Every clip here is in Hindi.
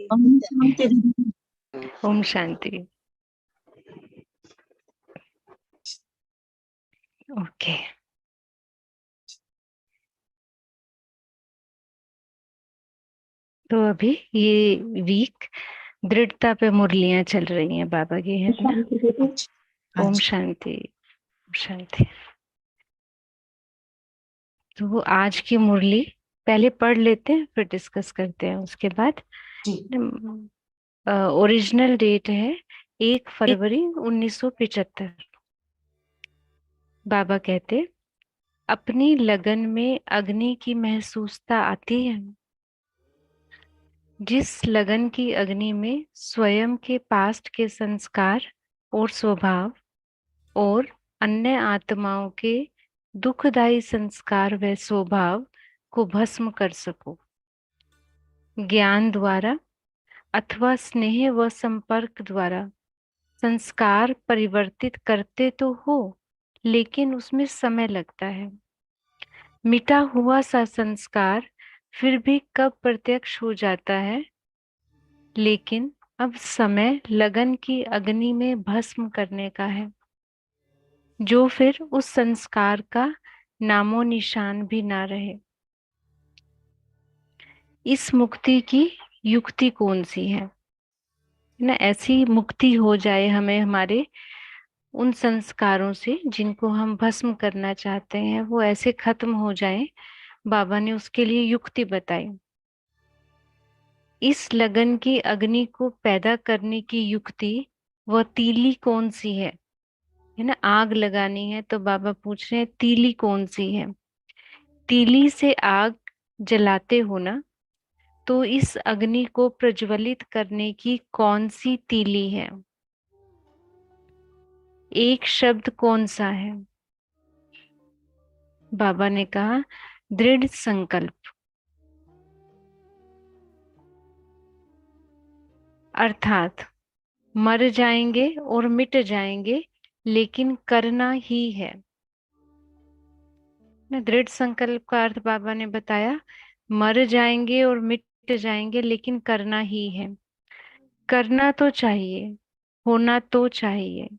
ओम शांति दीदी। ओम शांति। ओके, तो अभी ये वीक दृढ़ता पे मुरलियां चल रही हैं बाबा की, है ना। शांति दीदी। ओम आज शांति, ओम शांति। तो आज की मुरली पहले पढ़ लेते हैं, फिर डिस्कस करते हैं उसके बाद। जी ओरिजिनल डेट है 1 फरवरी 1975। बाबा कहते, अपनी लगन में अग्नि की महसूसता आती है। जिस लगन की अग्नि में स्वयं के पास्ट के संस्कार और स्वभाव और अन्य आत्माओं के दुखदायी संस्कार व स्वभाव को भस्म कर सको, ज्ञान द्वारा अथवा स्नेह व संपर्क द्वारा संस्कार परिवर्तित करते तो हो, लेकिन उसमें समय लगता है। मिटा हुआ सा संस्कार फिर भी कब प्रत्यक्ष हो जाता है, लेकिन अब समय लगन की अग्नि में भस्म करने का है, जो फिर उस संस्कार का नामो निशान भी ना रहे। इस मुक्ति की युक्ति कौन सी है ना। ऐसी मुक्ति हो जाए हमें हमारे उन संस्कारों से जिनको हम भस्म करना चाहते हैं, वो ऐसे खत्म हो जाए। बाबा ने उसके लिए युक्ति बताई। इस लगन की अग्नि को पैदा करने की युक्ति वह तीली कौन सी है ना। आग लगानी है तो बाबा पूछ रहे हैं तीली कौन सी है। तीली से आग जलाते हो ना, तो इस अग्नि को प्रज्वलित करने की कौन सी तीली है। एक शब्द कौन सा है। बाबा ने कहा दृढ़ संकल्प। अर्थात मर जाएंगे और मिट जाएंगे, लेकिन करना ही है ना। दृढ़ संकल्प का अर्थ बाबा ने बताया, मर जाएंगे और मिट जाएंगे, लेकिन करना ही है। करना तो चाहिए, होना तो चाहिए,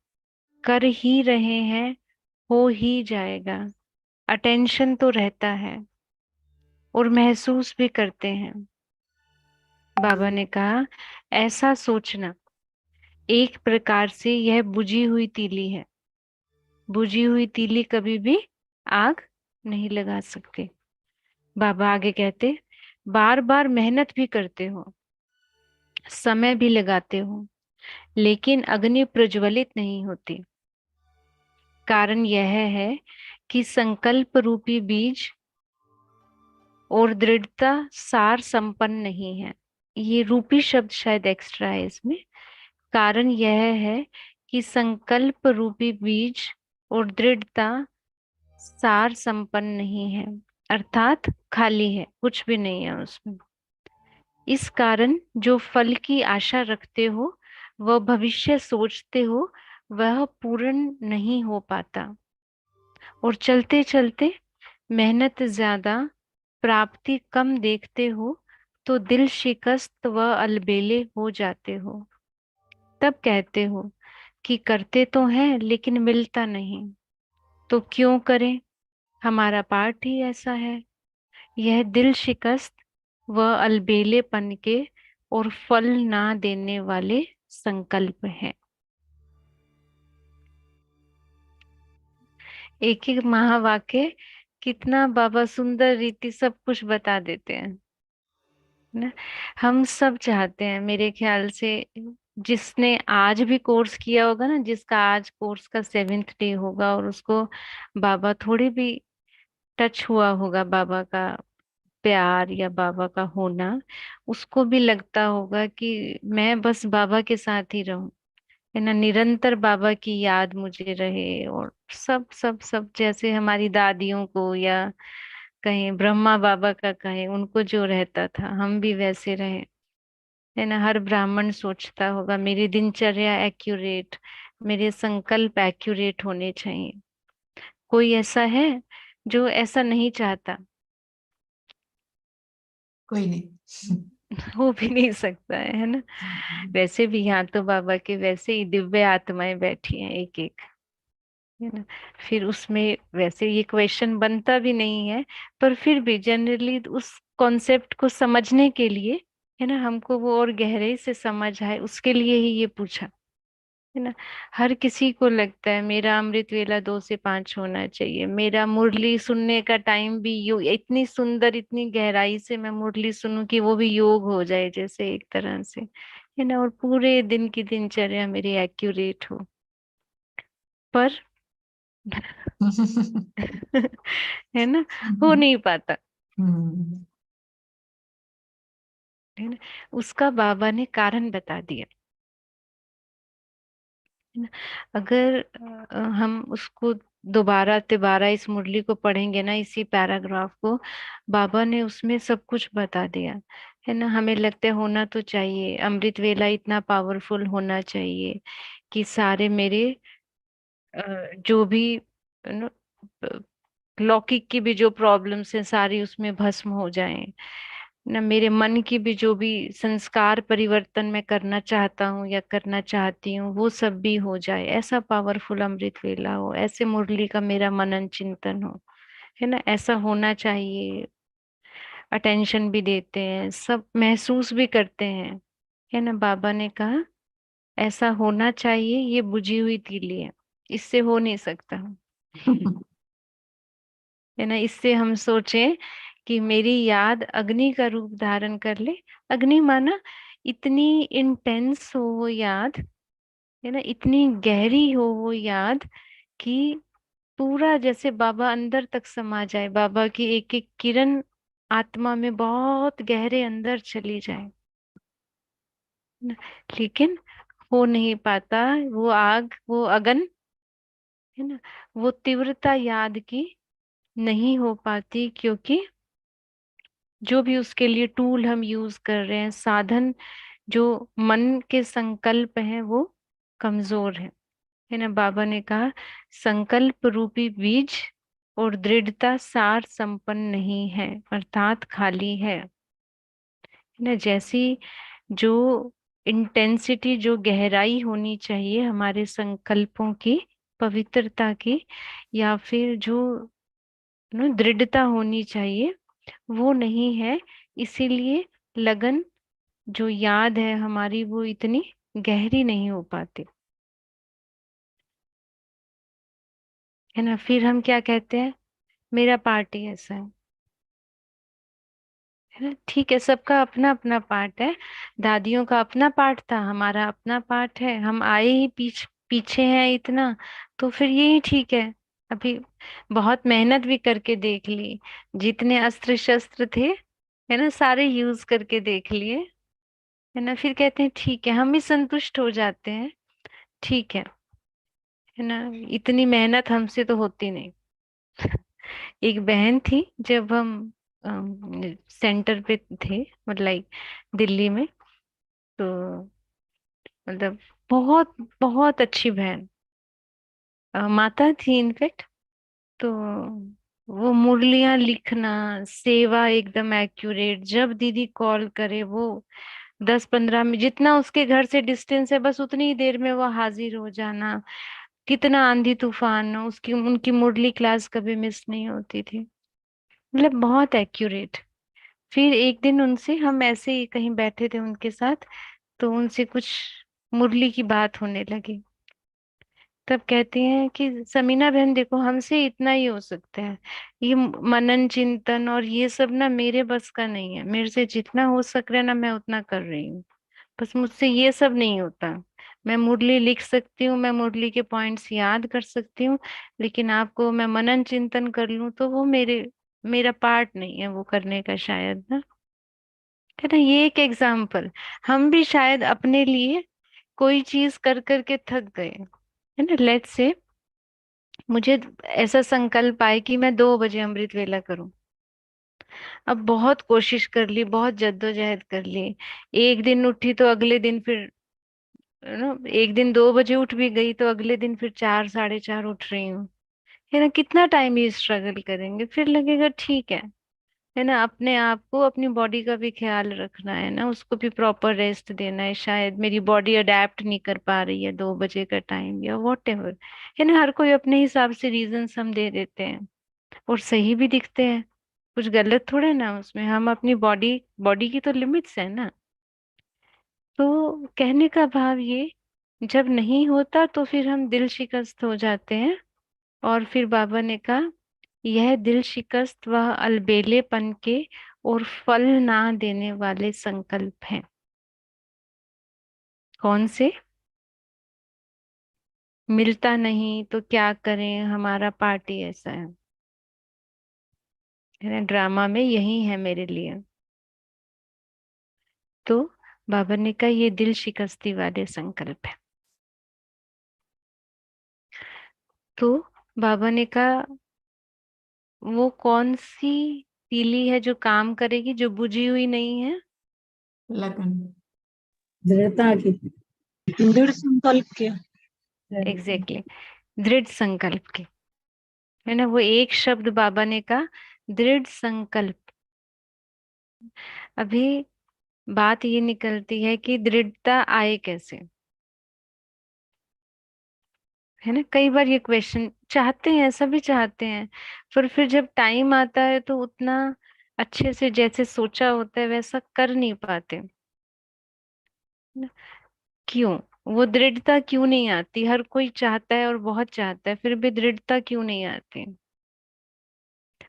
कर ही रहे हैं, हो ही जाएगा। अटेंशन तो रहता है और महसूस भी करते हैं। बाबा ने कहा ऐसा सोचना एक प्रकार से यह बुझी हुई तीली है। बुझी हुई तीली कभी भी आग नहीं लगा सकती। बाबा आगे कहते, बार बार मेहनत भी करते हो, समय भी लगाते हो, लेकिन अग्नि प्रज्वलित नहीं होती। कारण यह है कि संकल्प रूपी बीज और दृढ़ता सार संपन्न नहीं है। ये रूपी शब्द शायद एक्स्ट्रा है इसमें। कारण यह है कि संकल्प रूपी बीज और दृढ़ता सार संपन्न नहीं है, अर्थात खाली है, कुछ भी नहीं है उसमें। इस कारण जो फल की आशा रखते हो, वह भविष्य सोचते हो, वह पूर्ण नहीं हो पाता। और चलते चलते मेहनत ज्यादा, प्राप्ति कम देखते हो, तो दिल शिकस्त व अलबेले हो जाते हो। तब कहते हो कि करते तो हैं लेकिन मिलता नहीं, तो क्यों करें, हमारा पाठ ही ऐसा है। यह दिल शिकस्त व अलबेलेपन के और फल ना देने वाले संकल्प हैं। एक एक महावाक्य कितना बाबा सुंदर रीति सब कुछ बता देते हैं ना। हम सब चाहते हैं मेरे ख्याल से, जिसने आज भी कोर्स किया होगा ना, जिसका आज कोर्स का 7th डे होगा और उसको बाबा थोड़ी भी टच हुआ होगा, बाबा का प्यार या बाबा का होना, उसको भी लगता होगा कि मैं बस बाबा के साथ ही रहूं, है ना। निरंतर बाबा की याद मुझे रहे। और सब सब सब जैसे हमारी दादियों को या कहें ब्रह्मा बाबा का कहें, उनको जो रहता था हम भी वैसे रहे, है ना। हर ब्राह्मण सोचता होगा मेरी दिनचर्या एक्यूरेट, मेरे संकल्प एक्यूरेट होने चाहिए। कोई ऐसा है जो ऐसा नहीं चाहता। कोई नहीं। हो भी नहीं सकता है ना। वैसे भी यहाँ तो बाबा के वैसे ही दिव्य आत्माएं बैठी हैं एक एक, है ना। फिर उसमें वैसे ये क्वेश्चन बनता भी नहीं है, पर फिर भी जनरली उस कॉन्सेप्ट को समझने के लिए, है ना, हमको वो और गहरे से समझ आए उसके लिए ही ये पूछा, है ना। हर किसी को लगता है मेरा अमृत वेला 2 से 5 होना चाहिए, मेरा मुरली सुनने का टाइम भी इतनी सुंदर इतनी गहराई से मैं मुरली सुनूं कि वो भी योग हो जाए जैसे एक तरह से, है ना, और पूरे दिन की दिनचर्या मेरी एक्यूरेट हो। पर है ना, हो नहीं पाता, हम्म। है ना। उसका बाबा ने कारण बता दिया, है ना। अगर हम उसको दोबारा तिबारा इस मुरली को पढ़ेंगे ना, इसी पैराग्राफ को, बाबा ने उसमें सब कुछ बता दिया, है ना। हमें लगता है होना तो चाहिए, अमृत वेला इतना पावरफुल होना चाहिए कि सारे मेरे जो भी, नो, लौकिक की भी जो प्रॉब्लम्स हैं सारी उसमें भस्म हो जाएं ना, मेरे मन की भी जो भी संस्कार परिवर्तन मैं करना चाहता हूँ या करना चाहती हूँ वो सब भी हो जाए, ऐसा पावरफुल अमृत वेला हो, ऐसे मुरली का मेरा मनन चिंतन हो, है ना, ऐसा होना चाहिए। अटेंशन भी देते हैं, सब महसूस भी करते हैं, है ना। बाबा ने कहा ऐसा होना चाहिए, ये बुझी हुई तीली है, इससे हो नहीं सकता। है ना, इससे हम सोचें कि मेरी याद अग्नि का रूप धारण कर ले। अग्नि माना इतनी इंटेंस हो वो याद, है ना, इतनी गहरी हो वो याद कि पूरा जैसे बाबा अंदर तक समा जाए, बाबा की एक एक किरण आत्मा में बहुत गहरे अंदर चली जाए ना। लेकिन हो नहीं पाता, वो आग वो अगन, है ना, वो तीव्रता याद की नहीं हो पाती, क्योंकि जो भी उसके लिए टूल हम यूज कर रहे हैं, साधन जो मन के संकल्प हैं वो कमजोर है ना। बाबा ने कहा संकल्प रूपी बीज और दृढ़ता सार संपन्न नहीं है, अर्थात खाली है ना। जैसी जो इंटेंसिटी जो गहराई होनी चाहिए हमारे संकल्पों की, पवित्रता की, या फिर जो दृढ़ता होनी चाहिए वो नहीं है, इसीलिए लगन जो याद है हमारी वो इतनी गहरी नहीं हो पाती, है ना। फिर हम क्या कहते हैं, मेरा पार्ट ही ऐसा है ना। ठीक है, सबका अपना अपना पार्ट है, दादियों का अपना पार्ट था, हमारा अपना पार्ट है, हम आए ही पीछे हैं इतना, तो फिर यही ठीक है। अभी बहुत मेहनत भी करके देख ली, जितने अस्त्र शस्त्र थे, है ना, सारे यूज करके देख लिए, है ना। फिर कहते हैं ठीक है, हम भी संतुष्ट हो जाते हैं, ठीक है ना, इतनी मेहनत हमसे तो होती नहीं। एक बहन थी, जब हम सेंटर पे थे, मतलब लाइक दिल्ली में, तो मतलब बहुत बहुत अच्छी बहन, माता थी इनफेक्ट। तो वो मुरलियां लिखना, सेवा एकदम एक्यूरेट, जब दीदी कॉल करे वो 10-15 में, जितना उसके घर से डिस्टेंस है बस उतनी ही देर में वो हाजिर हो जाना, कितना आंधी तूफान हो, उसकी उनकी मुरली क्लास कभी मिस नहीं होती थी, मतलब बहुत एक्यूरेट। फिर एक दिन उनसे हम ऐसे ही कहीं बैठे थे उनके साथ, तो उनसे कुछ मुरली की बात होने लगी। तब कहती हैं कि समीना बहन देखो, हमसे इतना ही हो सकता है, ये मनन चिंतन और ये सब ना मेरे बस का नहीं है, मेरे से जितना हो सक रहा है ना मैं उतना कर रही हूँ, बस मुझसे ये सब नहीं होता। मैं मुरली लिख सकती हूँ, मैं मुरली के पॉइंट्स याद कर सकती हूँ, लेकिन आपको मैं मनन चिंतन कर लूँ तो वो मेरा पार्ट नहीं है वो करने का शायद ना, है ना। ये एक एग्जाम्पल, हम भी शायद अपने लिए कोई चीज कर करके थक गए, है ना। लेट्स से मुझे ऐसा संकल्प आए कि मैं 2 बजे अमृत वेला करूं, अब बहुत कोशिश कर ली, बहुत जद्दोजहद कर ली, एक दिन उठी तो अगले दिन फिर, एक दिन 2 बजे उठ भी गई तो अगले दिन फिर 4, 4:30 उठ रही हूँ, है ना। कितना टाइम ये स्ट्रगल करेंगे, फिर लगेगा ठीक है, है ना, अपने आप को, अपनी बॉडी का भी ख्याल रखना है ना, उसको भी प्रॉपर रेस्ट देना है। शायद मेरी बॉडी अडेप्ट नहीं कर पा रही है 2 बजे का टाइम, या वॉट एवर, है ना। हर कोई अपने हिसाब से रीजंस हम दे देते हैं, और सही भी दिखते हैं। कुछ गलत थोड़े ना उसमें, हम अपनी बॉडी, बॉडी की तो लिमिट्स है ना। तो कहने का भाव ये, जब नहीं होता तो फिर हम दिल शिकस्त हो जाते हैं। और फिर बाबा ने कहा, यह दिल शिकस्त वह अलबेलेपन के और फल ना देने वाले संकल्प हैं। कौन से? मिलता नहीं तो क्या करें, हमारा पार्टी ऐसा है ना, ड्रामा में यही है मेरे लिए। तो बाबा ने कहा ये दिल शिकस्ती वाले संकल्प है। तो बाबा ने कहा, वो कौन सी तीली है जो काम करेगी, जो बुझी हुई नहीं है? लगन। दृढ़ता की, दृढ़ संकल्प के। एग्जैक्टली exactly, दृढ़ संकल्प की, है ना। वो एक शब्द बाबा ने कहा, दृढ़ संकल्प। अभी बात ये निकलती है कि दृढ़ता आए कैसे, है ना। कई बार ये क्वेश्चन चाहते हैं, सभी चाहते हैं, पर फिर जब टाइम आता है तो उतना अच्छे से जैसे सोचा होता है वैसा कर नहीं पाते ना। क्यों? वो दृढ़ता क्यों नहीं आती? हर कोई चाहता है और बहुत चाहता है, फिर भी दृढ़ता क्यों नहीं आती?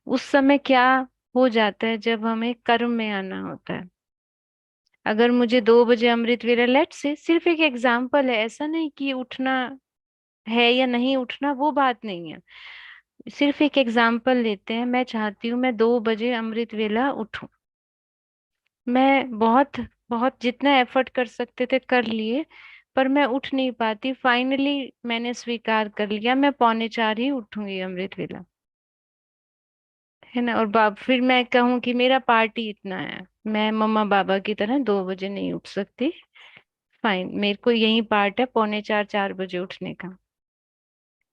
उस समय क्या हो जाता है जब हमें कर्म में आना होता है? अगर मुझे 2 बजे अमृत वेला, लेट से, सिर्फ एक एग्जाम्पल है, ऐसा नहीं कि उठना है या नहीं उठना, वो बात नहीं है। सिर्फ एक एग्जाम्पल लेते हैं, मैं चाहती हूँ मैं 2 बजे अमृत वेला उठूं। मैं बहुत बहुत जितना एफर्ट कर सकते थे कर लिए, पर मैं उठ नहीं पाती। फाइनली मैंने स्वीकार कर लिया, मैं 3:45 ही उठूंगी अमृत वेला, है ना। और बाप फिर मैं कहूँ कि मेरा पार्टी इतना है, मैं मम्मा बाबा की तरह 2 बजे नहीं उठ सकती। फाइन, मेरे को यही पार्ट है 3:45 4 बजे उठने का।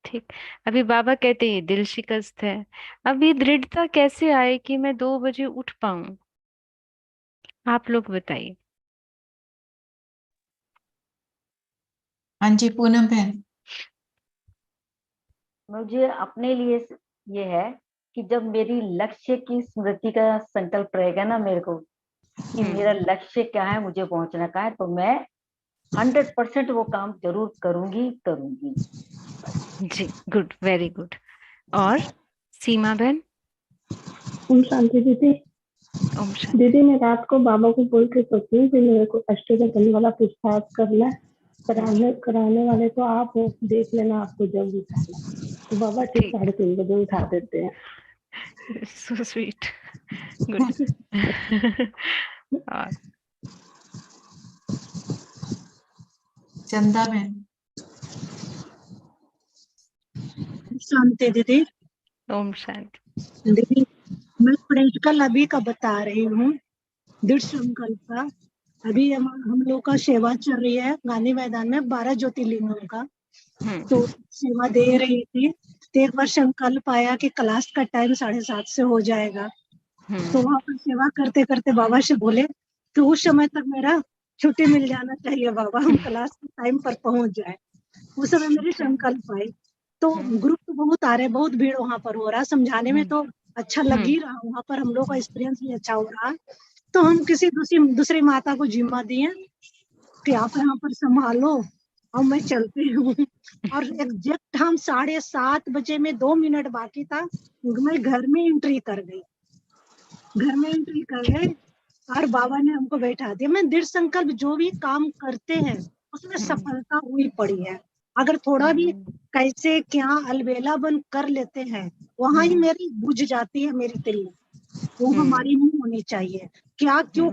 ठीक। अभी बाबा कहते हैं ये दिल शिकस्त है। अब ये दृढ़ता कैसे आए कि मैं 2 बजे उठ पाऊं? आप लोग बताइए। हाँ जी पूनम बहन। मुझे अपने लिए ये है कि जब मेरी लक्ष्य की स्मृति का संकल्प रहेगा ना मेरे को, कि मेरा लक्ष्य क्या है, मुझे पहुंचना कहाँ है, तो मैं 100% वो काम जरूर करूंगी करूंगी। जी, गुड, वेरी गुड। और सीमा बहन? ओम शांति दीदी। ओम शांति। दीदी मैं रात को बाबा को बोल के सोची हूँ कि मेरे को अष्टोत्तर वाला पुरुषार्थ करना है। कराने वाले तो आप हो, देख लेना आपको जब उठाना। तो बाबा ठीक ठीक, 3:30 बजे उठा देते हैं। So sweet, good. और चंदा बहन। शांति दीदी। ओम शांति। दीदी मैं प्रैक्टिकल अभी का बता रही हूँ, दृढ़ संकल्प का। अभी हम लोग का सेवा चल रही है गांधी मैदान में 12 ज्योतिर्लिंगों का, तो सेवा दे रही थी। तो एक बार संकल्प आया कि क्लास का टाइम 7:30 से हो जाएगा। तो वहाँ पर सेवा करते करते बाबा से बोले कि उस समय तक मेरा छुट्टी मिल जाना चाहिए बाबा, हम क्लास के टाइम पर पहुंच जाए। उस समय मेरी संकल्प आई। तो ग्रुप तो बहुत आ रहे, बहुत भीड़ वहां पर हो रहा, समझाने में तो अच्छा लग ही रहा, वहां पर हम लोग का एक्सपीरियंस भी अच्छा हो रहा। तो हम किसी दूसरी माता को जिम्मा दिए कि आप यहाँ पर संभालो और मैं चलती हूँ। और एग्जैक्ट हम 7:30 बजे में 2 मिनट बाकी था, मैं घर में एंट्री कर गई। घर में एंट्री कर गए और बाबा ने हमको बैठा दिया। मैं दृढ़ संकल्प जो भी काम करते हैं उसमें सफलता हुई पड़ी है। अगर थोड़ा भी कैसे क्या अलबेला बन कर लेते हैं, वहां ही मेरी बुझ जाती है मेरी तिल। वो हमारी नहीं होनी चाहिए। क्या क्यों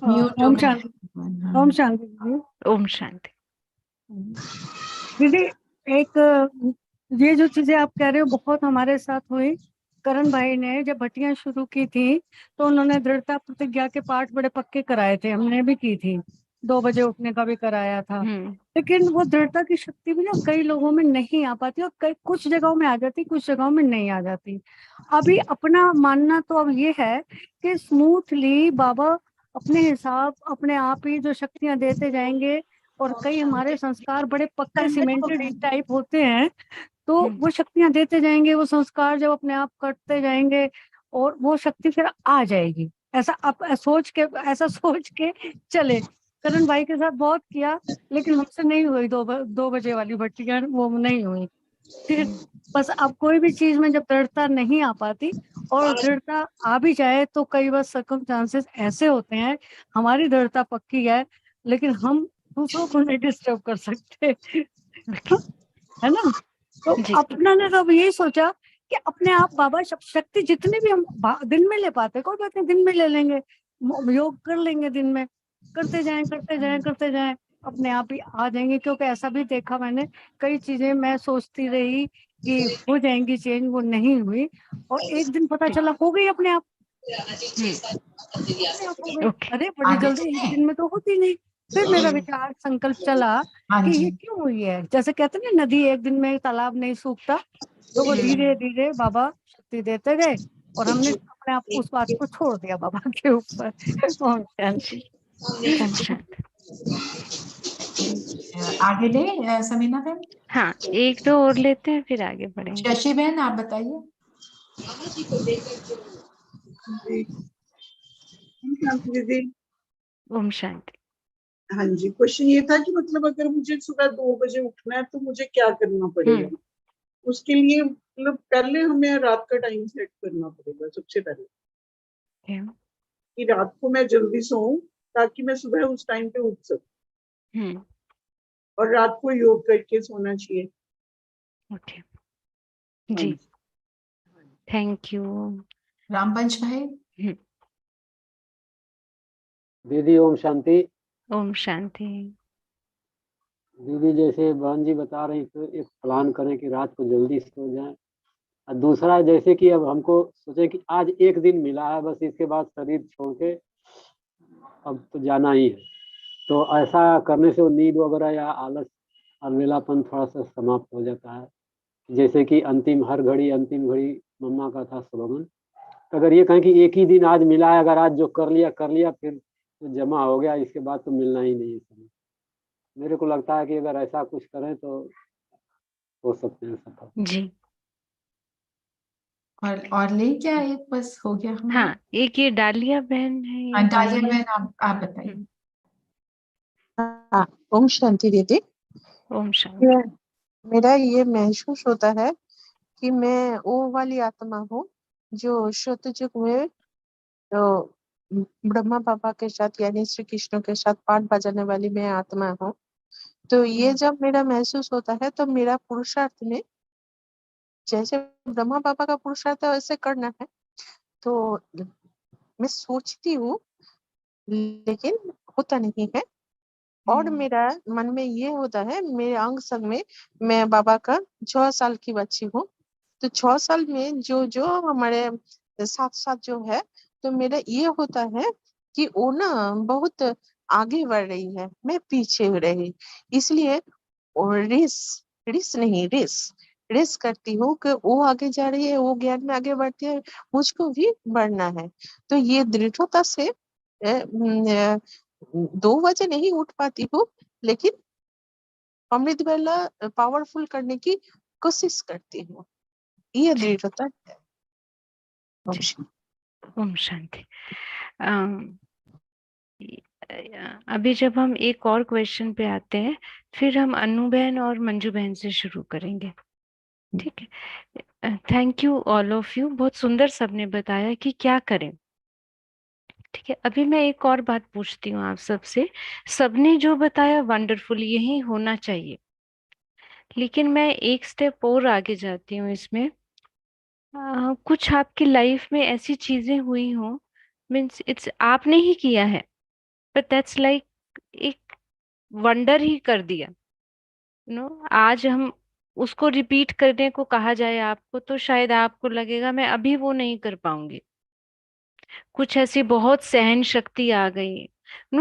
म्यूट ओम हो शांति। गया। ओम शांति दीदी। ओम शांति। दीदी एक ये जो चीजें आप कह रहे हो बहुत हमारे साथ हुई। करण भाई ने जब भट्टियां शुरू की थी तो उन्होंने दृढ़ता प्रतिज्ञा के पाठ बड़े पक्के कराए थे, हमने भी की थी। 2 बजे उठने का भी कराया था। हम्म लेकिन वो दृढ़ता की शक्ति भी ना कई लोगों में नहीं आ पाती, और कई कुछ जगहों में आ जाती, कुछ जगहों में नहीं आ जाती। अभी अपना मानना तो अब ये है कि स्मूथली बाबा अपने हिसाब अपने आप ही जो शक्तियां देते जाएंगे, और कई हमारे संस्कार बड़े पक्के सीमेंटेड टाइप होते हैं, तो वो शक्तियां देते जाएंगे, वो संस्कार जब अपने आप कटते जाएंगे और वो शक्ति फिर आ जाएगी। ऐसा आप ऐसा सोच के चले। करण भाई के साथ बहुत किया, लेकिन हमसे नहीं हुई 2 बजे वाली भट्टियां, वो नहीं हुई। फिर बस अब कोई भी चीज में जब दृढ़ता नहीं आ पाती, और दृढ़ता आ भी जाए तो कई बार सर्कमस्टांसेस ऐसे होते हैं, हमारी दृढ़ता पक्की है लेकिन हम दूसरों को नहीं डिस्टर्ब कर सकते, है ना। तो जी। अपना ने तो अब यही सोचा कि अपने आप बाबा शक्ति जितनी भी हम दिन में ले पाते, कोई बात नहीं, दिन में ले लेंगे, योग कर लेंगे दिन में, करते जाएं करते जाएं करते जाएं, अपने आप ही आ जाएंगे। क्योंकि ऐसा भी देखा मैंने, कई चीजें मैं सोचती रही कि हो जाएंगी चेंज, वो नहीं हुई, और एक दिन पता चला हो गई अपने आप। अपने आप हो गई। ओके। अरे बड़ी आगे जल्दी एक चलें? दिन में तो होती नहीं। फिर मेरा विचार संकल्प चला हाँ कि जी। ये क्यों हुई है। जैसे कहते हैं ना, नदी एक दिन में तालाब नहीं सूखता, तो वो धीरे धीरे बाबा शक्ति देते गए, और हमने अपने आप उस बात को छोड़ दिया बाबा के ऊपर। ओम शांति। ओम शांति। आगे ले समीना बहन। हाँ, 1-2 और लेते हैं फिर आगे बढ़ेंगे। शशि बहन आप बताइए। दीदी ओम शांति। हाँ जी, क्वेश्चन ये था कि मतलब अगर मुझे सुबह 2 बजे उठना है तो मुझे क्या करना पड़ेगा? उसके लिए मतलब पहले हमें रात का टाइम सेट करना पड़ेगा सबसे पहले, कि रात को मैं जल्दी सोऊं ताकि मैं सुबह उस टाइम पे उठ सकूं, और रात को योग करके सोना चाहिए। Okay ji, thank you. Ramvansh भाई। दीदी ओम शांति। ओम शांति। दीदी जैसे बहन जी बता रही तो एक प्लान करें कि रात को जल्दी सो जाएं, और दूसरा जैसे कि अब हमको सोचे कि आज एक दिन मिला है, बस इसके बाद शरीर छोड़ के अब तो जाना ही है, तो ऐसा करने से वो नींद वगैरह या आलस अलबेलापन थोड़ा सा समाप्त हो जाता है। जैसे कि हर घड़ी अंतिम घड़ी मम्मा का था स्लोगन, तो अगर ये कहें कि एक ही दिन आज मिला है, अगर आज जो कर लिया फिर तो जमा हो गया, इसके बाद तो मिलना ही नहीं है समय। मेरे को लगता है कि अगर ऐसा कुछ करें तो हो सकते हैं सफल जी। और ले क्या एक बस हो गया हमारा? हाँ, एक ये डालिया बहन है, ये डालिया बहन आप बताइए। ओम शांति दीदी। ओम शांति। मेरा ये महसूस होता है कि मैं वो वाली आत्मा हूँ जो सतयुग में तो ब्रह्मा बाबा के साथ यानी श्री कृष्ण के साथ पाठ बजाने वाली मैं आत्मा हूँ। तो ये जब मेरा महसूस होता है तो मेरा पुरुषार्थ में जैसे ब्रह्मा बाबा का पुरुषार्थ है वैसे करना है, तो मैं सोचती हूँ लेकिन होता नहीं है। और मेरा मन में ये होता है, मेरे अंग संग में मैं बाबा का 6 साल की बच्ची हूँ, तो 6 साल में जो जो हमारे साथ साथ जो है, तो मेरा ये होता है कि वो ना बहुत आगे बढ़ रही है, मैं पीछे हो रही, इसलिए रेस करती हूँ कि वो आगे जा रही है, वो ज्ञान में आगे बढ़ती है, मुझको भी बढ़ना है। तो ये दृढ़ता से 2 बजे नहीं उठ पाती हूँ, लेकिन अमृत वेला पावरफुल करने की कोशिश करती हूँ, ये दृढ़ता है। ओम शांति। अभी जब हम एक और क्वेश्चन पे आते हैं, फिर हम अनु बहन और मंजू बहन से शुरू करेंगे, ठीक है। Thank you all of you, बहुत सुंदर सबने बताया कि क्या करें, ठीक है। अभी मैं एक और बात पूछती हूँ आप सबसे। सबने जो बताया वंडरफुल, यही होना चाहिए, लेकिन मैं एक स्टेप और आगे जाती हूँ इसमें। कुछ आपकी लाइफ में ऐसी चीजें हुई हो, मीन्स इट्स आपने ही किया है, बट दैट्स लाइक एक वंडर ही कर दिया, आज हम उसको रिपीट करने को कहा जाए आपको, तो शायद आपको लगेगा मैं अभी वो नहीं कर पाऊंगी, कुछ ऐसी बहुत सहन शक्ति आ गई,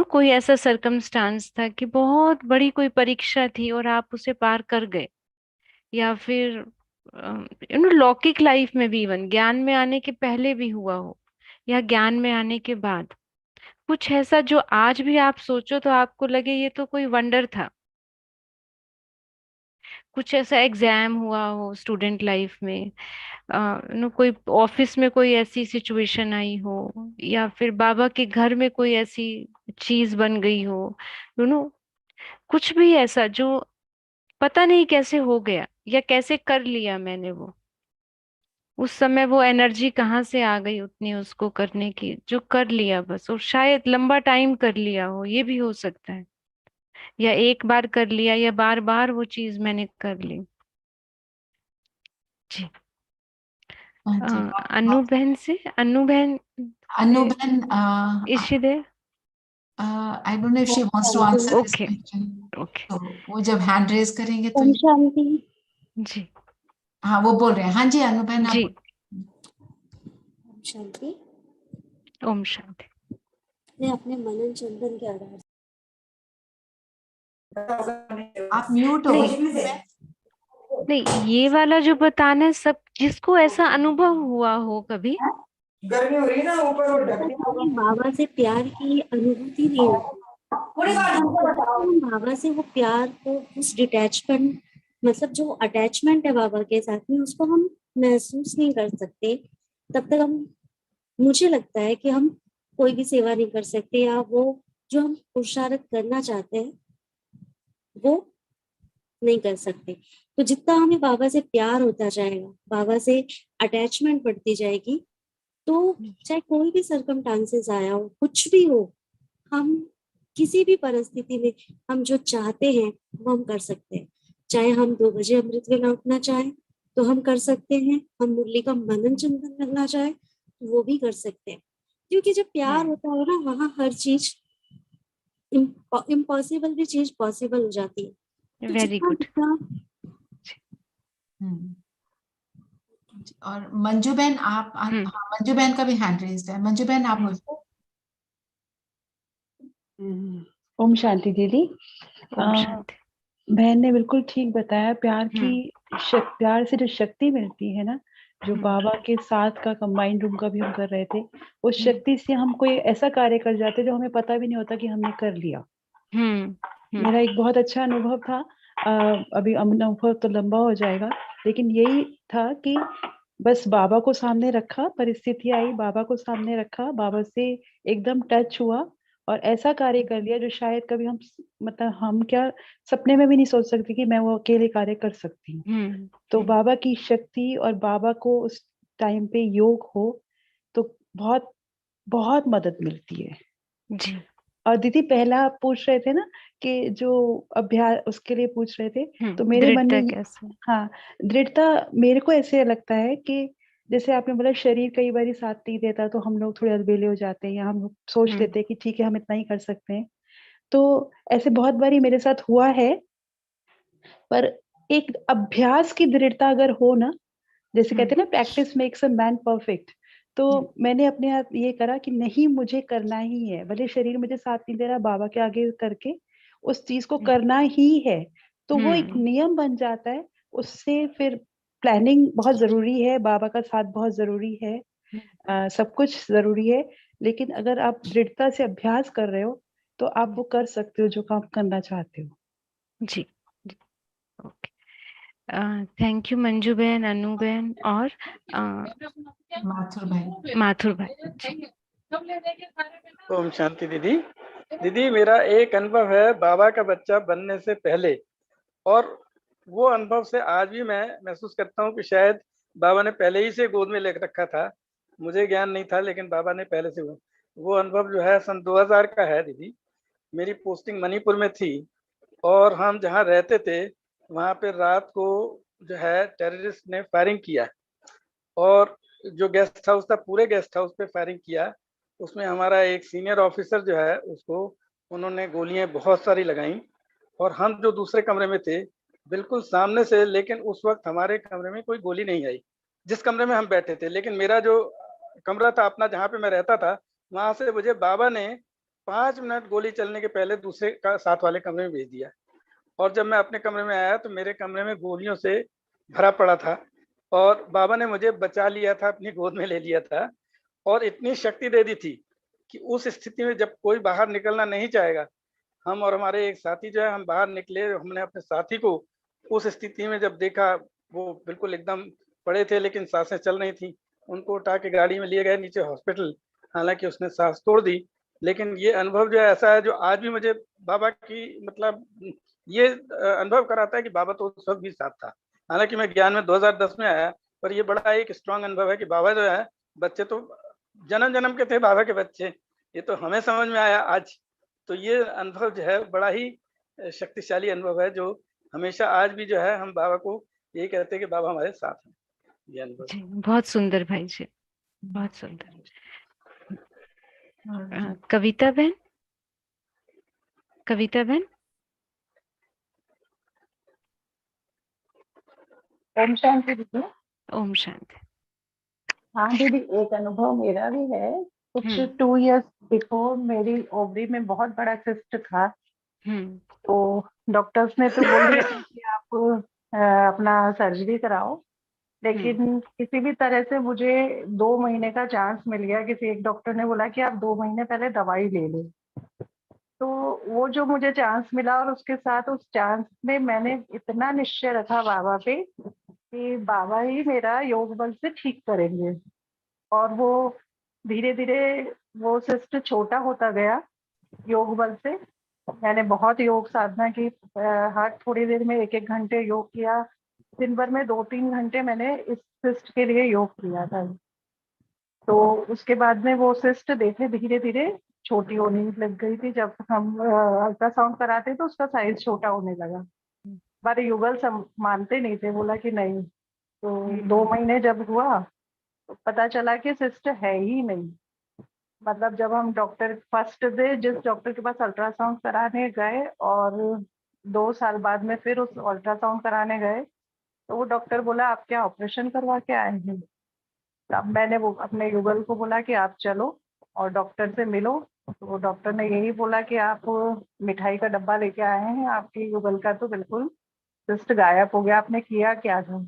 कोई ऐसा सरकमस्टांस था कि बहुत बड़ी कोई परीक्षा थी और आप उसे पार कर गए, या फिर लौकिक लाइफ में भी, इवन ज्ञान में आने के पहले भी हुआ हो या ज्ञान में आने के बाद, कुछ ऐसा जो आज भी आप सोचो तो आपको लगे ये तो कोई वंडर था। कुछ ऐसा एग्जाम हुआ हो स्टूडेंट लाइफ में, कोई ऑफिस में कोई ऐसी सिचुएशन आई हो, या फिर बाबा के घर में कोई ऐसी चीज बन गई हो, कुछ भी ऐसा जो पता नहीं कैसे हो गया या कैसे कर लिया मैंने, वो उस समय वो एनर्जी कहाँ से आ गई उतनी उसको करने की, जो कर लिया बस, और शायद लंबा टाइम कर लिया हो, ये भी हो सकता है, या एक बार कर लिया या बार बार वो चीज मैंने कर ली। जी। हाँ जी, अनु बहन से, अनु बहन, अनु बहन, is she there? I don't know if she wants to answer this Okay. question. Okay. तो वो जब हैंड रेज करेंगे तो ओम शांति। जी हाँ वो बोल रहे हैं। हाँ जी अनु बहन, जी। आप ओम शांति। ओम शांति। मैं अपने मनन चिंतन के आधार आप म्यूट हो। नहीं, ये वाला जो बताना है सब, जिसको ऐसा अनुभव हुआ हो कभी, गर्मी हो रही है ना, ऊपर वो ढक से बाबा से प्यार की अनुभूति नहीं होती। हम बाबा से वो प्यार को, उस डिटैचमेंट, मतलब जो अटैचमेंट है बाबा के साथ में, उसको हम महसूस नहीं कर सकते तब तक हम, मुझे लगता है कि हम कोई भी सेवा नहीं कर सकते, या वो जो हम पुरुषार्थ करना चाहते हैं वो नहीं कर सकते। तो जितना हमें बाबा से प्यार होता जाएगा, बाबा से अटैचमेंट बढ़ती जाएगी, तो चाहे कोई भी सर्कमस्टांसेस आया हो, कुछ भी हो, हम किसी भी परिस्थिति में हम जो चाहते हैं वो हम कर सकते हैं। चाहे हम 2 बजे अमृत वेला उठना चाहें तो हम कर सकते हैं, हम मुरली का मनन चिंतन करना चाहें तो वो भी कर सकते हैं, क्योंकि जब प्यार होता है ना, वहाँ हर चीज, इम्पॉसिबल भी चीज पॉसिबल हो जाती है। Very good. और मंजू बहन आप, हाँ मंजू बहन का भी हैंड रेज्ड है। मंजू बहन आप बोलो। ओम शांति दीदी। ओम शांति। बहन ने बिल्कुल ठीक बताया, प्यार की प्यार से जो शक्ति मिलती है ना, जो बाबा के साथ का कंबाइंड रूम का भी हम कर रहे थे, उस शक्ति से हम कोई ऐसा कार्य कर जाते जो हमें पता भी नहीं होता कि हमने कर लिया। मेरा एक बहुत अच्छा अनुभव था, अभी अनुभव तो लंबा हो जाएगा, लेकिन यही था कि बस बाबा को सामने रखा, परिस्थिति आई, बाबा को सामने रखा, बाबा से एकदम टच हुआ और ऐसा कार्य कर लिया जो शायद कभी हम, मतलब हम क्या सपने में भी नहीं सोच सकते कि मैं वो अकेले कार्य कर सकती हूँ। तो बाबा की शक्ति और बाबा को उस टाइम पे योग हो तो बहुत बहुत मदद मिलती है जी। और दीदी पहला आप पूछ रहे थे ना कि जो अभ्यास, उसके लिए पूछ रहे थे, तो मेरे मन में कैसे? हाँ, दृढ़ता मेरे को ऐसे लगता है कि जैसे आपने बोला शरीर कई बार साथ नहीं देता तो हम लोग थोड़े अलबेले हो जाते हैं, या हम सोच लेते हैं कि ठीक है हम इतना ही कर सकते हैं। तो ऐसे बहुत बारी मेरे साथ हुआ है, पर एक अभ्यास की दृढ़ता अगर हो ना, जैसे कहते हैं ना practice makes a man perfect, तो मैंने अपने आप ये करा कि नहीं मुझे करना ही है, भले शरीर मुझे साथ नहीं दे रहा, बाबा के आगे करके उस चीज को करना ही है। तो वो एक नियम बन जाता है। उससे फिर प्लानिंग बहुत जरूरी है, बाबा का साथ बहुत जरूरी है, सब कुछ जरूरी है, लेकिन अगर आप दृढ़ता से अभ्यास कर रहे हो तो आप वो कर सकते हो जो काम करना चाहते हो। जी। ओके, थैंक यू मंजू बहन, अनु बहन और माथुर भाई। माथुर भाई। ओम शांति दीदी। दीदी मेरा एक अनुभव है बाबा का बच्चा बनने से पहले, और वो अनुभव से आज भी मैं महसूस करता हूँ कि शायद बाबा ने पहले ही से गोद में ले रखा था, मुझे ज्ञान नहीं था लेकिन बाबा ने पहले से। वो अनुभव जो है सन 2000 का है दीदी। मेरी पोस्टिंग मणिपुर में थी और हम जहाँ रहते थे वहाँ पे रात को जो है टेररिस्ट ने फायरिंग किया, और जो गेस्ट हाउस था पूरे गेस्ट हाउस पे फायरिंग किया। उसमें हमारा एक सीनियर ऑफिसर जो है उसको उन्होंने गोलियां बहुत सारी लगाई, और हम जो दूसरे कमरे में थे बिल्कुल सामने से, लेकिन उस वक्त हमारे कमरे में कोई गोली नहीं आई जिस कमरे में हम बैठे थे। लेकिन मेरा जो कमरा था अपना जहाँ पे मैं रहता था, वहां से मुझे बाबा ने 5 मिनट गोली चलने के पहले दूसरे का साथ वाले कमरे में भेज दिया। और जब मैं अपने कमरे में आया तो मेरे कमरे में गोलियों से भरा पड़ा था और बाबा ने मुझे बचा लिया था, अपनी गोद में ले लिया था और इतनी शक्ति दे दी थी कि उस स्थिति में जब कोई बाहर निकलना नहीं चाहेगा, हम और हमारे एक साथी जो है, हम बाहर निकले। हमने अपने साथी को उस स्थिति में जब देखा, वो बिल्कुल एकदम पड़े थे लेकिन सांसें चल रही थी, उनको उठा के गाड़ी में लिए गए नीचे हॉस्पिटल। हालांकि उसने सांस तोड़ दी, लेकिन ये अनुभव जो है ऐसा है जो आज भी मुझे बाबा की मतलब ये अनुभव कराता है कि बाबा तो उस वक्त भी साथ था। हालांकि मैं ज्ञान में 2010 में आया, पर ये बड़ा एक स्ट्रांग अनुभव है कि बाबा जो है, बच्चे तो जन्म जन्म के थे बाबा के बच्चे, ये तो हमें समझ में आया आज। तो ये अनुभव जो है बड़ा ही शक्तिशाली अनुभव है, जो हमेशा आज भी जो है हम बाबा को यही कहते हैं कि बाबा हमारे साथ हैं। ये अनुभव जी, बहुत सुंदर भाई जी, बहुत सुंदर। कविता बहन, कविता बहन। ओम शांति दीदी। ओम शांति। हाँ दीदी, एक अनुभव मेरा भी है। कुछ 2 इयर्स बिफोर मेरी ओवरी में बहुत बड़ा सिस्ट था। तो डॉक्टर्स ने तो बोल दिया था कि आप अपना सर्जरी कराओ, लेकिन किसी भी तरह से मुझे 2 महीने का चांस मिल गया। किसी एक डॉक्टर ने बोला कि आप 2 महीने पहले दवाई ले लो। तो वो जो मुझे चांस मिला, और उसके साथ उस चांस में मैंने इतना निश्चय रखा बाबा पे कि बाबा ही मेरा योग बल से ठीक करेंगे। और वो धीरे धीरे वो सिस्ट छोटा होता गया योग बल से। मैंने बहुत योग साधना की, हर थोड़ी देर में 1-1 घंटे योग किया। दिन भर में 2-3 घंटे मैंने इस सिस्ट के लिए योग किया था। तो उसके बाद में वो सिस्ट देखे धीरे धीरे छोटी होने लग गई थी। जब हम अल्ट्रासाउंड कराते तो उसका साइज छोटा होने लगा, पर युगल मानते नहीं थे, बोला कि नहीं। तो 2 महीने जब हुआ तो पता चला कि सिस्ट है ही नहीं। मतलब जब हम डॉक्टर फर्स्ट डे जिस डॉक्टर के पास अल्ट्रासाउंड कराने गए और 2 साल बाद में फिर उस अल्ट्रासाउंड कराने गए, तो वो डॉक्टर बोला आप क्या ऑपरेशन करवा के आए हैं? अब मैंने वो अपने युगल को बोला कि आप चलो और डॉक्टर से मिलो। तो वो डॉक्टर ने यही बोला कि आप मिठाई का डब्बा लेके आए हैं, आपकी युगल का तो बिल्कुल सिस्ट गायब हो गया, आपने किया क्या था?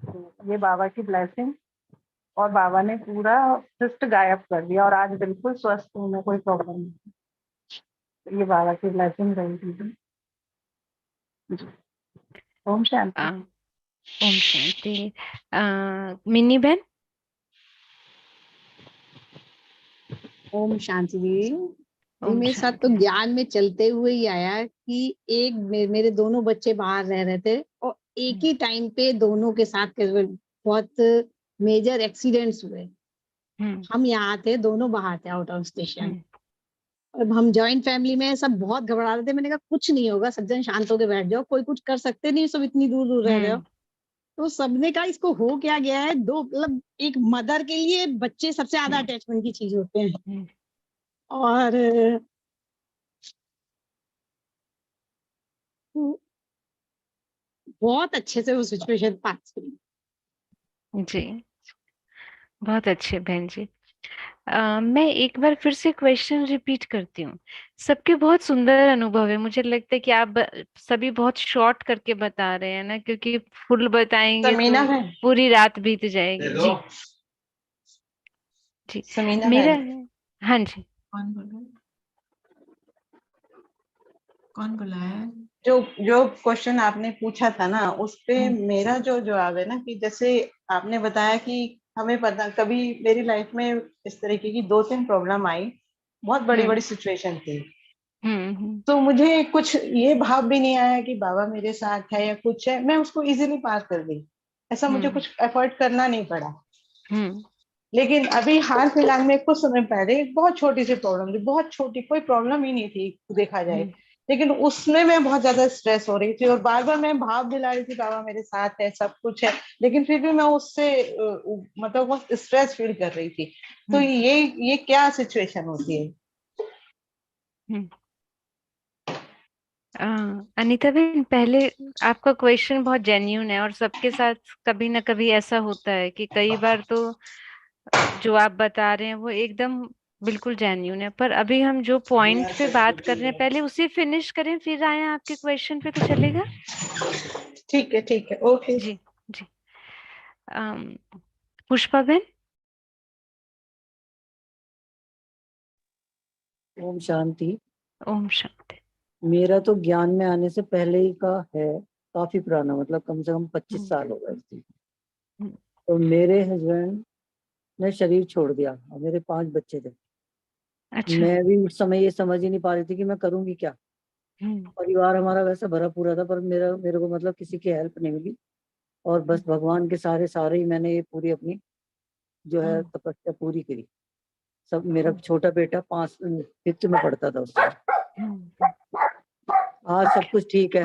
तो ये बाबा की ब्लेसिंग, और बाबा ने पूरा सिस्ट गायब कर दिया और आज बिल्कुल स्वस्थ हूँ मैं, कोई प्रॉब्लम नहीं। ये बाबा की ब्लेसिंग रही थी। ओम शांति। ओम शांति। मिनी बहन। ओम शांति दीदी। मेरे साथ तो ज्ञान में चलते हुए ही आया कि एक मेरे दोनों बच्चे बाहर रह रहे थे और एक ही टाइम पे दोनों के साथ बहुत मेजर एक्सीडेंट्स हुए। हम यहाँ थे, दोनों बाहर थे, आउट ऑफ स्टेशन। और हम जॉइंट फैमिली में सब बहुत घबरा रहे थे। मैंने कहा कुछ नहीं होगा, सब जन शांत होकर बैठ जाओ, कोई कुछ कर सकते नहीं, सब इतनी दूर दूर रह रहे हो। तो सबने कहा इसको हो क्या गया है। दो मतलब एक मदर के लिए बच्चे सबसे ज्यादा अटैचमेंट की चीज होते हैं। और बहुत अच्छे से वो सिचुएशन पास हुई। जी, बहुत अच्छे बहन जी। मैं एक बार फिर से क्वेश्चन रिपीट करती हूँ। सबके बहुत सुंदर अनुभव है। मुझे लगता है कि आप सभी बहुत शॉर्ट करके बता रहे हैं ना, क्योंकि फुल बताएंगे तो पूरी रात बीत जाएगी। जी जी, मेरा हाँ जी। कौन बोला है? जो क्वेश्चन आपने पूछा था ना, उस पे मेरा जो जवाब है ना कि जैसे आपने बताया कि हमें पता, कभी मेरी लाइफ में इस तरीके की 2-3 प्रॉब्लम आई, बहुत बड़ी बड़ी सिचुएशन थी। तो मुझे कुछ ये भाव भी नहीं आया कि बाबा मेरे साथ है या कुछ है, मैं उसको इजीली पार कर दी। ऐसा मुझे कुछ एफर्ट करना नहीं पड़ा। लेकिन अभी हाल फिलहाल में कुछ समय पहले एक बहुत छोटी सी प्रॉब्लम थी, बहुत छोटी, कोई प्रॉब्लम ही नहीं थी देखा जाए, लेकिन उसमें मैं बहुत ज्यादा स्ट्रेस हो रही थी और बार बार मैं भाव दिला रही थी बाबा मेरे साथ है, सब कुछ है, लेकिन फिर भी मैं उससे मतलब बहुत स्ट्रेस फील कर रही थी। तो ये क्या सिचुएशन होती है? अनीता बहन, पहले आपका क्वेश्चन बहुत जेन्युइन है और सबके साथ कभी ना कभी ऐसा होता है कि कई बार तो जो आप बता रहे हैं वो एकदम बिल्कुल जेन्यून है, पर अभी हम जो पॉइंट पे बात कर रहे हैं पहले उसे फिनिश करें, फिर आए आपके क्वेश्चन पे, तो चलेगा? ठीक है, ओके। जी जी। पुष्पा बहन। ओम शांति। ओम शांति। मेरा तो ज्ञान में आने से पहले ही का है, काफी पुराना, मतलब कम से कम 25 साल हो गए थे। तो मेरे हस्बैंड ने शरीर छोड़ दिया और मेरे 5 बच्चे थे। अच्छा। मैं भी उस समय ये समझ ही नहीं पा रही थी कि मैं करूंगी क्या। परिवार हमारा वैसे भरा पूरा था, पर मेरे को मतलब किसी की हेल्प नहीं मिली, और बस भगवान के सारे ही मैंने ये पूरी अपनी जो है तपस्या पूरी करी। सब, मेरा छोटा बेटा 5th में पढ़ता था उस समय। आज सब कुछ ठीक है।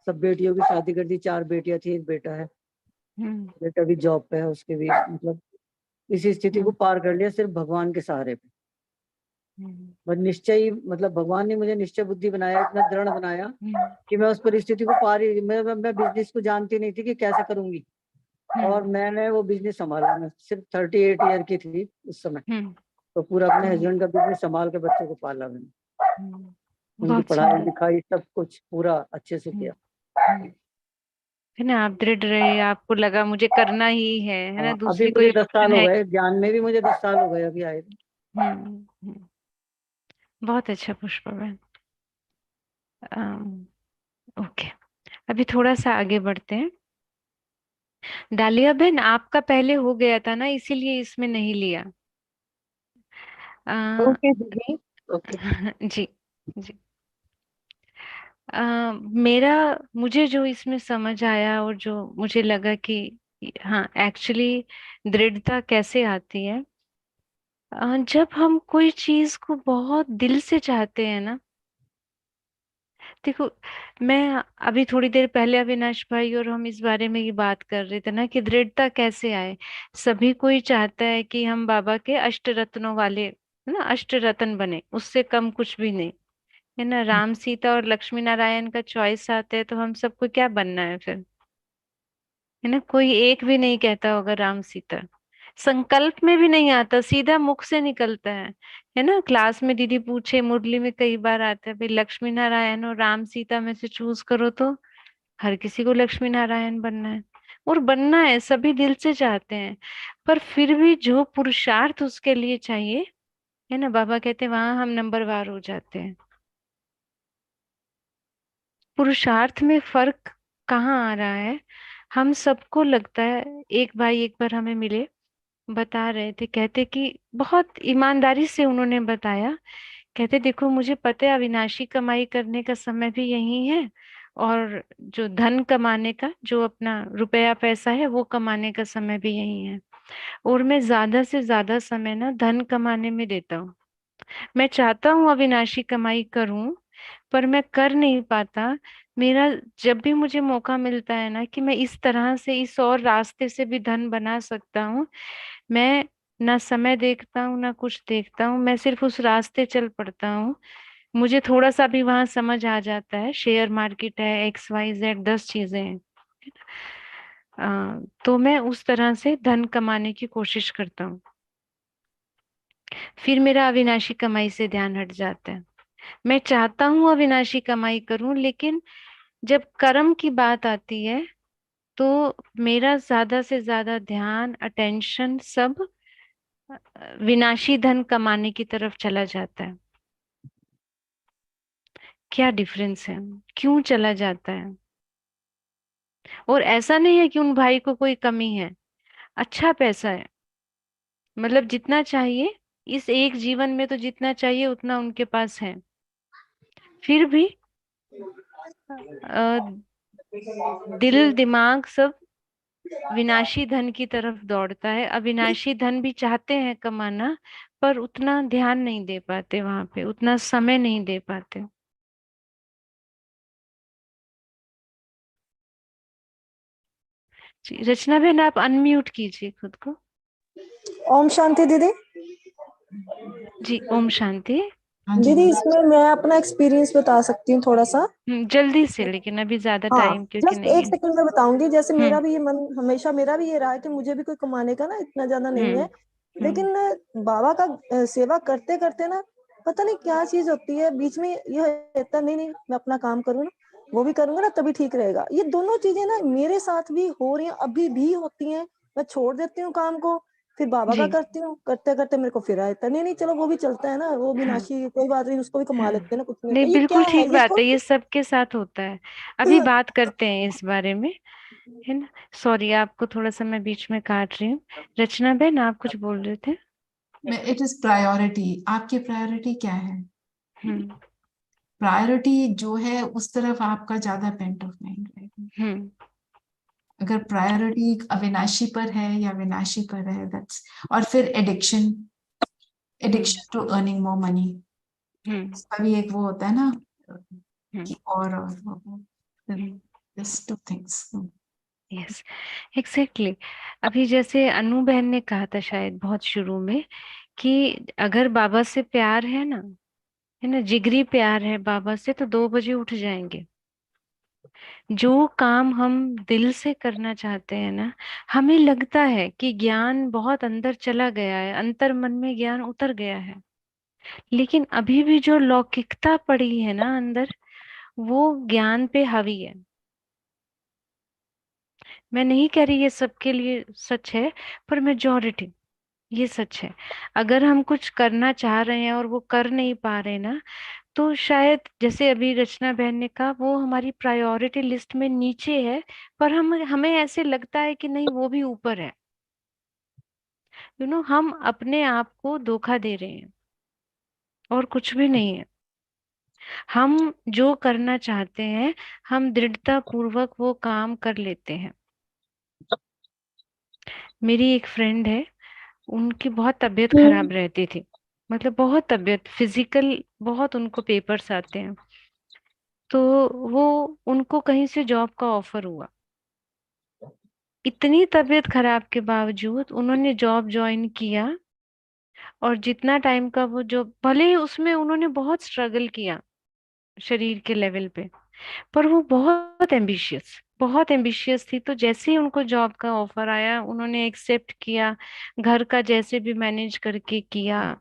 सब बेटियों की शादी कर दी, 4 बेटियां थी, 1 बेटा है। बेटा भी जॉब पे है, उसके भी मतलब इसी स्थिति को पार कर लिया सिर्फ भगवान के सहारे पे। बस निश्चय, मतलब भगवान ने मुझे निश्चय बुद्धि बनाया, इतना दृढ़ बनाया कि मैं उस परिस्थिति को पार ही, मैं बिजनेस को जानती नहीं थी कि कैसे करूंगी, और मैंने वो बिजनेस संभाला। मैं सिर्फ 38 ईयर की थी उस समय, तो पूरा अपने हस्बैंड का बिजनेस संभाल के बच्चों को पाला मैंने। उनकी पढ़ाई लिखाई सब कुछ पूरा अच्छे से किया। है ना, आप दृढ़ रहे, आपको लगा मुझे करना ही है ना, अभी दूसरी मुझे कोई 10 साल ऑप्शन हो है? गए, ज्ञान में भी मुझे 10 साल हो गए अभी आए। बहुत अच्छा पुष्पा बहन। ओके, अभी थोड़ा सा आगे बढ़ते हैं। डालिया बहन, आपका पहले हो गया था ना, इसीलिए इसमें नहीं लिया। ओके दीदी। जी जी। मेरा, मुझे जो इसमें समझ आया और जो मुझे लगा कि हाँ एक्चुअली दृढ़ता कैसे आती है, जब हम कोई चीज को बहुत दिल से चाहते हैं ना। देखो, मैं अभी थोड़ी देर पहले अविनाश भाई और हम इस बारे में ही बात कर रहे थे ना कि दृढ़ता कैसे आए। सभी कोई चाहता है कि हम बाबा के अष्ट रत्नों वाले, है ना, अष्ट रत्न बने, उससे कम कुछ भी नहीं, है ना। राम सीता और लक्ष्मी नारायण का चॉइस आता है तो हम सबको क्या बनना है फिर, है ना। कोई एक भी नहीं कहता होगा राम सीता, संकल्प में भी नहीं आता, सीधा मुख से निकलता है ना। क्लास में दीदी पूछे, मुरली में कई बार आता है, भाई लक्ष्मी नारायण और राम सीता में से चूज करो, तो हर किसी को लक्ष्मी नारायण बनना है, और बनना है, सभी दिल से चाहते हैं। पर फिर भी जो पुरुषार्थ उसके लिए चाहिए, है ना, बाबा कहते हैं वहां हम नंबरवार हो जाते हैं। पुरुषार्थ में फर्क कहाँ आ रहा है? हम सबको लगता है, एक भाई एक बार हमें मिले, बता रहे थे, कहते कि बहुत ईमानदारी से उन्होंने बताया, कहते देखो मुझे पता है अविनाशी कमाई करने का समय भी यही है, और जो धन कमाने का, जो अपना रुपया पैसा है वो कमाने का समय भी यही है, और मैं ज्यादा से ज्यादा समय ना धन कमाने में देता हूँ। मैं चाहता हूँ अविनाशी कमाई करूं, पर मैं कर नहीं पाता। मेरा, जब भी मुझे मौका मिलता है ना कि मैं इस तरह से, इस और रास्ते से भी धन बना सकता हूँ, मैं ना समय देखता हूँ ना कुछ देखता हूँ, मैं सिर्फ उस रास्ते चल पड़ता हूँ। मुझे थोड़ा सा भी वहां समझ आ जाता है, शेयर मार्केट है, XYZ 10 चीजें हैं, तो मैं उस तरह से धन कमाने की कोशिश करता हूँ। फिर मेरा अविनाशी कमाई से ध्यान हट जाता है। मैं चाहता हूँ अविनाशी कमाई करूं, लेकिन जब कर्म की बात आती है तो मेरा ज्यादा से ज्यादा ध्यान, अटेंशन सब विनाशी धन कमाने की तरफ चला जाता है। क्या डिफरेंस है, क्यों चला जाता है? और ऐसा नहीं है कि उन भाई को कोई कमी है, अच्छा पैसा है, मतलब जितना चाहिए इस एक जीवन में, तो जितना चाहिए उतना उनके पास है, फिर भी दिल दिमाग सब विनाशी धन की तरफ दौड़ता है। अविनाशी धन भी चाहते हैं कमाना, पर उतना ध्यान नहीं दे पाते, वहां पे उतना समय नहीं दे पाते। जी, रचना बहन आप अनम्यूट कीजिए खुद को। ओम शांति दीदी। जी ओम शांति। हाँ जी दीदी इसमें मैं अपना एक्सपीरियंस बता सकती हूँ थोड़ा सा। जल्दी से, लेकिन अभी ज्यादा हाँ, टाइम क्योंकि जस्ट नहीं एक है। सेकंड में बताऊंगी। जैसे मेरा भी ये मन हमेशा मेरा भी ये रहा है कि मुझे भी कोई कमाने का ना इतना ज्यादा नहीं है, लेकिन बाबा का सेवा करते करते ना पता नहीं क्या चीज होती है बीच में, ये होता नहीं नहीं मैं अपना काम करूँ ना, वो भी करूंगा ना तभी ठीक रहेगा। ये दोनों चीजें ना मेरे साथ भी हो रही हैं, अभी भी होती हैं। मैं छोड़ देती हूँ काम को, फिर बाबा का जी। करती हूँ, करते करते मेरे को फिर आता नहीं नहीं चलो वो भी चलता है ना, वो भी हाँ नाशी कोई बात नहीं, उसको भी कमा लेते हैं ना, कुछ नहीं नहीं, होता। ये क्या बिल्कुल है ठीक ये बात है, ये सब? सबके साथ होता है। अभी बात करते हैं इस बारे में, है ना। सॉरी, आपको थोड़ा सा मैं बीच में काट रही हूँ। रचना बहन, आप कुछ बोल रहे थे। इट इज प्रायोरिटी, आपकी प्रायोरिटी क्या है? हम्म प्रायोरिटी जो है उस तरफ आपका ज्यादा पेंट ऑफ माइंड रहेगा। अगर प्रायोरिटी अविनाशी पर है या विनाशी पर है, दैट्स। और फिर addiction to earning more money, उसका भी एक वो होता है ना कि और this two things. Yes, exactly. अभी जैसे अनु बहन ने कहा था शायद बहुत शुरू में कि अगर बाबा से प्यार है ना, जिगरी प्यार है बाबा से, तो 2 बजे उठ जाएंगे। जो काम हम दिल से करना चाहते हैं ना, हमें लगता है कि ज्ञान बहुत अंदर चला गया है, अंतर मन में ज्ञान उतर गया है, लेकिन अभी भी जो लौकिकता पड़ी है ना अंदर, वो ज्ञान पे हावी है। मैं नहीं कह रही ये सबके लिए सच है, पर मेजॉरिटी ये सच है। अगर हम कुछ करना चाह रहे हैं और वो कर नहीं पा रहे ना, तो शायद जैसे अभी रचना बहन ने कहा, वो हमारी प्रायोरिटी लिस्ट में नीचे है, पर हमें ऐसे लगता है कि नहीं वो भी ऊपर है। हम अपने आप को धोखा दे रहे हैं और कुछ भी नहीं है। हम जो करना चाहते हैं, हम दृढ़ता पूर्वक वो काम कर लेते हैं। मेरी एक फ्रेंड है, उनकी बहुत तबीयत खराब रहती थी, मतलब बहुत तबीयत फिजिकल, बहुत उनको पेपर्स आते हैं। तो वो उनको कहीं से जॉब का ऑफर हुआ। इतनी तबीयत खराब के बावजूद उन्होंने जॉब ज्वाइन किया, और जितना टाइम का वो जॉब, भले ही उसमें उन्होंने बहुत स्ट्रगल किया शरीर के लेवल पे, पर वो बहुत एम्बिशियस थी। तो जैसे ही उनको जॉब का ऑफर आया, उन्होंने एक्सेप्ट किया, घर का जैसे भी मैनेज करके किया।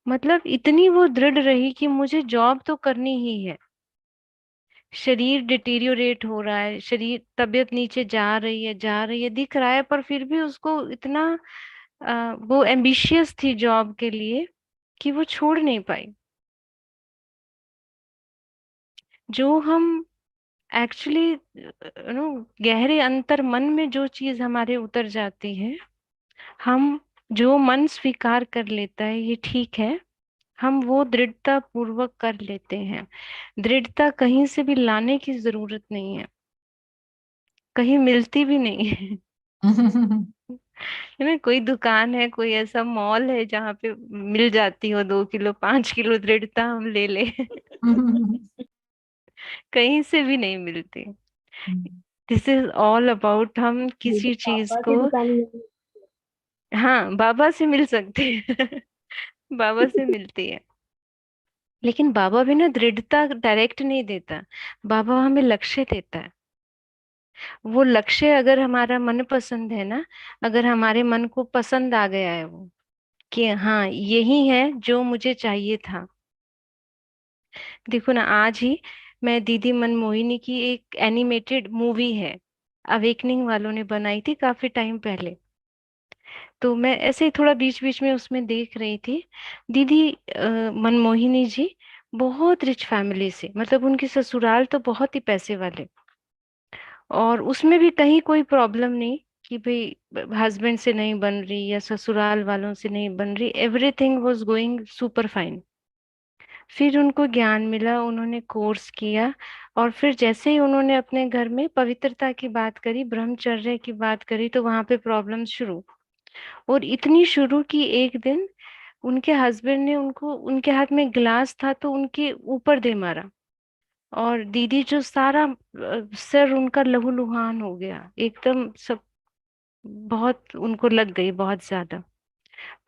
मतलब इतनी वो दृढ़ रही कि मुझे जॉब तो करनी ही है। शरीर डिटीरियोरेट हो रहा है, शरीर तबीयत नीचे जा रही है दिख रहा है, पर फिर भी उसको इतना वो एम्बिशियस थी जॉब के लिए कि वो छोड़ नहीं पाई। जो हम एक्चुअली नो गहरे अंतर मन में जो चीज हमारे उतर जाती है, हम जो मन स्वीकार कर लेता है ये ठीक है, हम वो दृढ़ता पूर्वक कर लेते हैं। दृढ़ता कहीं से भी लाने की जरूरत नहीं है, कहीं मिलती भी नहीं है। है ना, कोई दुकान है, कोई ऐसा मॉल है जहाँ पे मिल जाती हो 2 किलो 5 किलो दृढ़ता हम ले ले। कहीं से भी नहीं मिलती। दिस इज ऑल अबाउट हम किसी चीज पापा को, की दुकान में हाँ बाबा से मिल सकते हैं। बाबा से मिलती है, लेकिन बाबा भी ना दृढ़ता डायरेक्ट नहीं देता। बाबा हमें लक्ष्य देता है। वो लक्ष्य अगर हमारा मन पसंद है ना, अगर हमारे मन को पसंद आ गया है वो, कि हाँ यही है जो मुझे चाहिए था। देखो ना, आज ही मैं दीदी मनमोहिनी की एक एनिमेटेड मूवी है, अवेकनिंग वालों ने बनाई थी काफी टाइम पहले। तो मैं ऐसे ही थोड़ा बीच बीच में उसमें देख रही थी। दीदी मनमोहिनी जी बहुत रिच फैमिली से, मतलब उनके ससुराल तो बहुत ही पैसे वाले, और उसमें भी कहीं कोई प्रॉब्लम नहीं कि भाई हस्बैंड से नहीं बन रही या ससुराल वालों से नहीं बन रही, everything was going super fine. फिर उनको ज्ञान मिला, उन्होंने कोर्स किया, और फिर जैसे ही उन्होंने अपने घर में पवित्रता की बात करी, ब्रह्मचर्य की बात करी, तो वहां पे प्रॉब्लम शुरू। और इतनी शुरू की, एक दिन उनके हस्बैंड ने उनको, उनके हाथ में गिलास था तो उनके ऊपर दे मारा, और दीदी जो सारा सिर उनका लहूलुहान हो गया एकदम सब, बहुत उनको लग गई बहुत ज्यादा।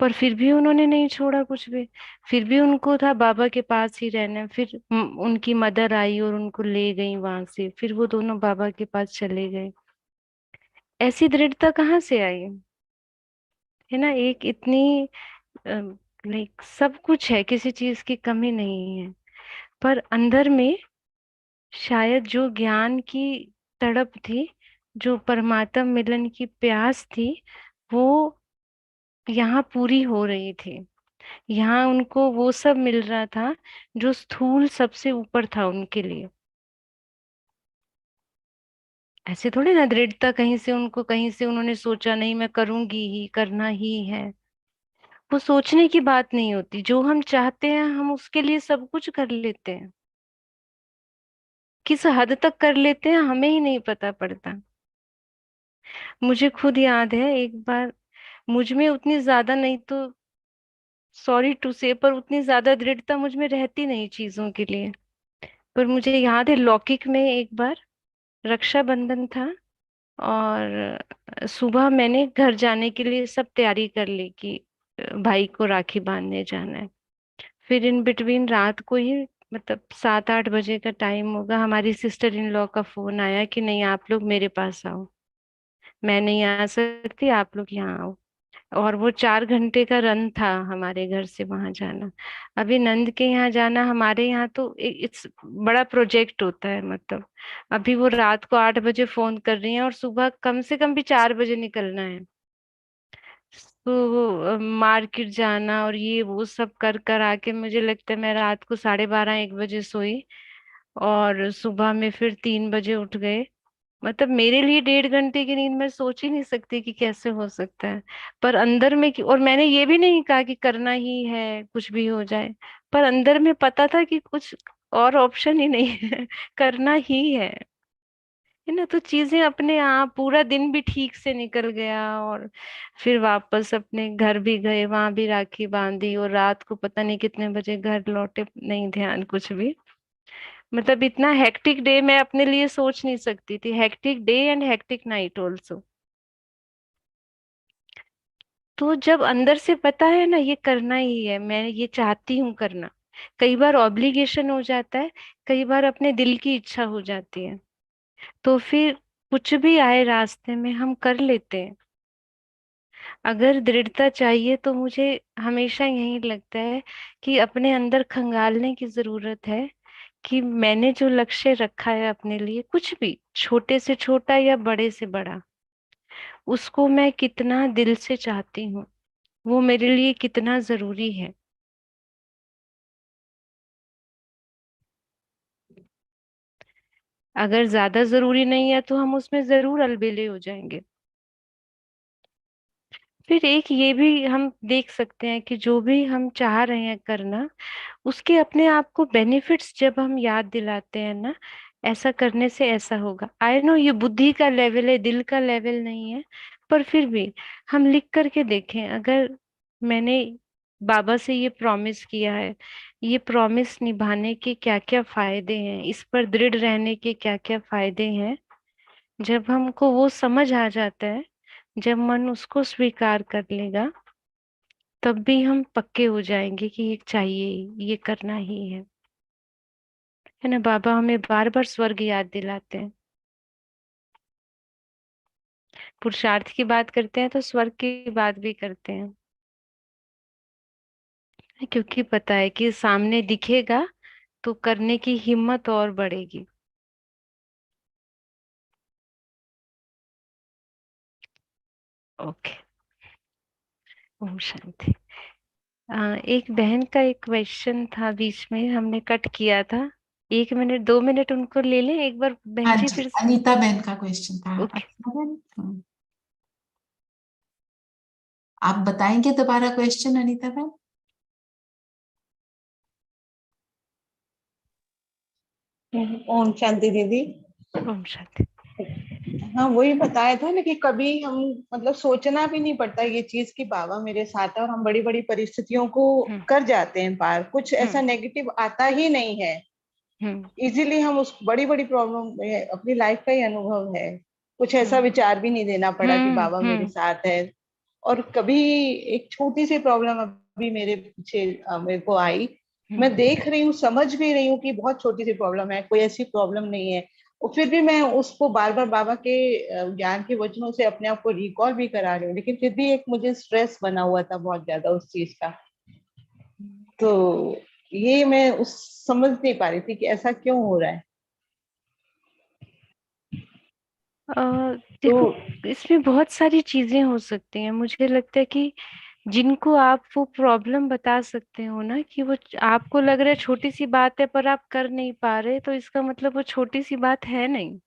पर फिर भी उन्होंने नहीं छोड़ा कुछ भी। फिर भी उनको था बाबा के पास ही रहना। फिर उनकी मदर आई और उनको ले गई वहां से, फिर वो दोनों बाबा के पास चले गए। ऐसी दृढ़ता कहाँ से आई? है ना, एक इतनी लाइक सब कुछ है, किसी चीज की कमी नहीं है, पर अंदर में शायद जो ज्ञान की तड़प थी, जो परमात्मा मिलन की प्यास थी, वो यहाँ पूरी हो रही थी। यहाँ उनको वो सब मिल रहा था जो स्थूल सबसे ऊपर था उनके लिए। ऐसे थोड़ी ना दृढ़ता कहीं से उनको, कहीं से उन्होंने सोचा नहीं मैं करूंगी ही, करना ही है। वो सोचने की बात नहीं होती। जो हम चाहते हैं हम उसके लिए सब कुछ कर लेते हैं। किस हद तक कर लेते हैं हमें ही नहीं पता पड़ता। मुझे खुद याद है एक बार, मुझ में उतनी ज्यादा नहीं तो सॉरी टू से, पर उतनी ज्यादा दृढ़ता मुझ में रहती नहीं चीजों के लिए। पर मुझे याद है लौकिक में एक बार रक्षाबंधन था, और सुबह मैंने घर जाने के लिए सब तैयारी कर ली कि भाई को राखी बांधने जाना है। फिर इन बिटवीन रात को ही, मतलब 7-8 बजे का टाइम होगा, हमारी सिस्टर इन लॉ का फोन आया कि नहीं आप लोग मेरे पास आओ, मैं नहीं आ सकती, आप लोग यहाँ आओ। और वो 4 घंटे का रन था हमारे घर से वहां जाना। अभी नंद के यहाँ जाना हमारे यहाँ तो इट्स बड़ा प्रोजेक्ट होता है, मतलब अभी वो रात को 8 बजे फोन कर रही हैं और सुबह कम से कम भी 4 बजे निकलना है। तो मार्केट जाना और ये वो सब कर कर आके मुझे लगता है मैं रात को 12:30-1 बजे सोई, और सुबह में फिर 3 बजे उठ गए। मतलब मेरे लिए 1.5 घंटे की नींद मैं सोच ही नहीं सकती कि कैसे हो सकता है। पर अंदर में और मैंने ये भी नहीं कहा कि करना ही है कुछ भी हो जाए, पर अंदर में पता था कि कुछ और ऑप्शन ही नहीं है करना ही है ना। तो चीजें अपने आप, पूरा दिन भी ठीक से निकल गया, और फिर वापस अपने घर भी गए, वहां भी राखी बांधी, और रात को पता नहीं कितने बजे घर लौटे, नहीं ध्यान कुछ भी। मतलब इतना हेक्टिक डे मैं अपने लिए सोच नहीं सकती थी, hectic day and hectic night also. तो जब अंदर से पता है ना ये करना ही है, मैं ये चाहती हूँ करना, कई बार ऑब्लिगेशन हो जाता है, कई बार अपने दिल की इच्छा हो जाती है, तो फिर कुछ भी आए रास्ते में हम कर लेते हैं। अगर दृढ़ता चाहिए तो मुझे हमेशा यही लगता है कि अपने अंदर खंगालने की जरूरत है कि मैंने जो लक्ष्य रखा है अपने लिए, कुछ भी छोटे से छोटा या बड़े से बड़ा, उसको मैं कितना दिल से चाहती हूँ, वो मेरे लिए कितना जरूरी है। अगर ज्यादा जरूरी नहीं है तो हम उसमें जरूर अलबेले हो जाएंगे। फिर एक ये भी हम देख सकते हैं कि जो भी हम चाह रहे हैं करना, उसके अपने आप को बेनिफिट्स जब हम याद दिलाते हैं ना, ऐसा करने से ऐसा होगा। आई नो ये बुद्धि का लेवल है, दिल का लेवल नहीं है, पर फिर भी हम लिख करके देखें। अगर मैंने बाबा से ये प्रॉमिस किया है, ये प्रॉमिस निभाने के क्या क्या फायदे हैं, इस पर दृढ़ रहने के क्या क्या फायदे हैं, जब हमको वो समझ आ जाता है, जब मन उसको स्वीकार कर लेगा, तब भी हम पक्के हो जाएंगे कि ये चाहिए, ये करना ही है ना। बाबा हमें बार बार स्वर्ग याद दिलाते हैं। पुरुषार्थ की बात करते हैं तो स्वर्ग की बात भी करते हैं, क्योंकि पता है कि सामने दिखेगा तो करने की हिम्मत और बढ़ेगी। ओके, ओम शांति। एक बहन का एक क्वेश्चन था, बीच में हमने कट किया था। 1 मिनट 2 मिनट उनको ले लें एक बार बहन हाँ जी, जी, फिर से। अनीता बहन का क्वेश्चन था। ओके। अनीता बहन, आप बताएंगे दोबारा क्वेश्चन अनीता बहन? ओम शांति दीदी। ओम शांति। हाँ, वही बताया था ना कि कभी हम मतलब सोचना भी नहीं पड़ता ये चीज कि बाबा मेरे साथ है, और हम बड़ी बड़ी परिस्थितियों को कर जाते हैं पार। कुछ ऐसा नेगेटिव आता ही नहीं है, इजीली हम उस बड़ी बड़ी प्रॉब्लम में, अपनी लाइफ का ही अनुभव है, कुछ ऐसा विचार भी नहीं देना पड़ा कि बाबा मेरे साथ है। और कभी एक छोटी सी प्रॉब्लम अभी मेरे पीछे मेरे को आई, मैं देख रही हूँ, समझ भी रही हूँ कि बहुत छोटी सी प्रॉब्लम है, कोई ऐसी प्रॉब्लम नहीं है, और फिर भी मैं उसको बार बार बाबा के ज्ञान के वचनों से अपने आप को रिकॉल भी करा रही हूँ, लेकिन फिर भी एक मुझे स्ट्रेस बना हुआ था बहुत ज्यादा उस चीज का। तो ये मैं उस समझ नहीं पा रही थी कि ऐसा क्यों हो रहा है। देखो इसमें बहुत सारी चीजें हो सकती हैं। मुझे लगता है कि जिनको आप वो प्रॉब्लम बता सकते हो ना, कि वो आपको लग रहा है छोटी सी बात है पर आप कर नहीं पा रहे, तो इसका मतलब वो छोटी सी बात है नहीं।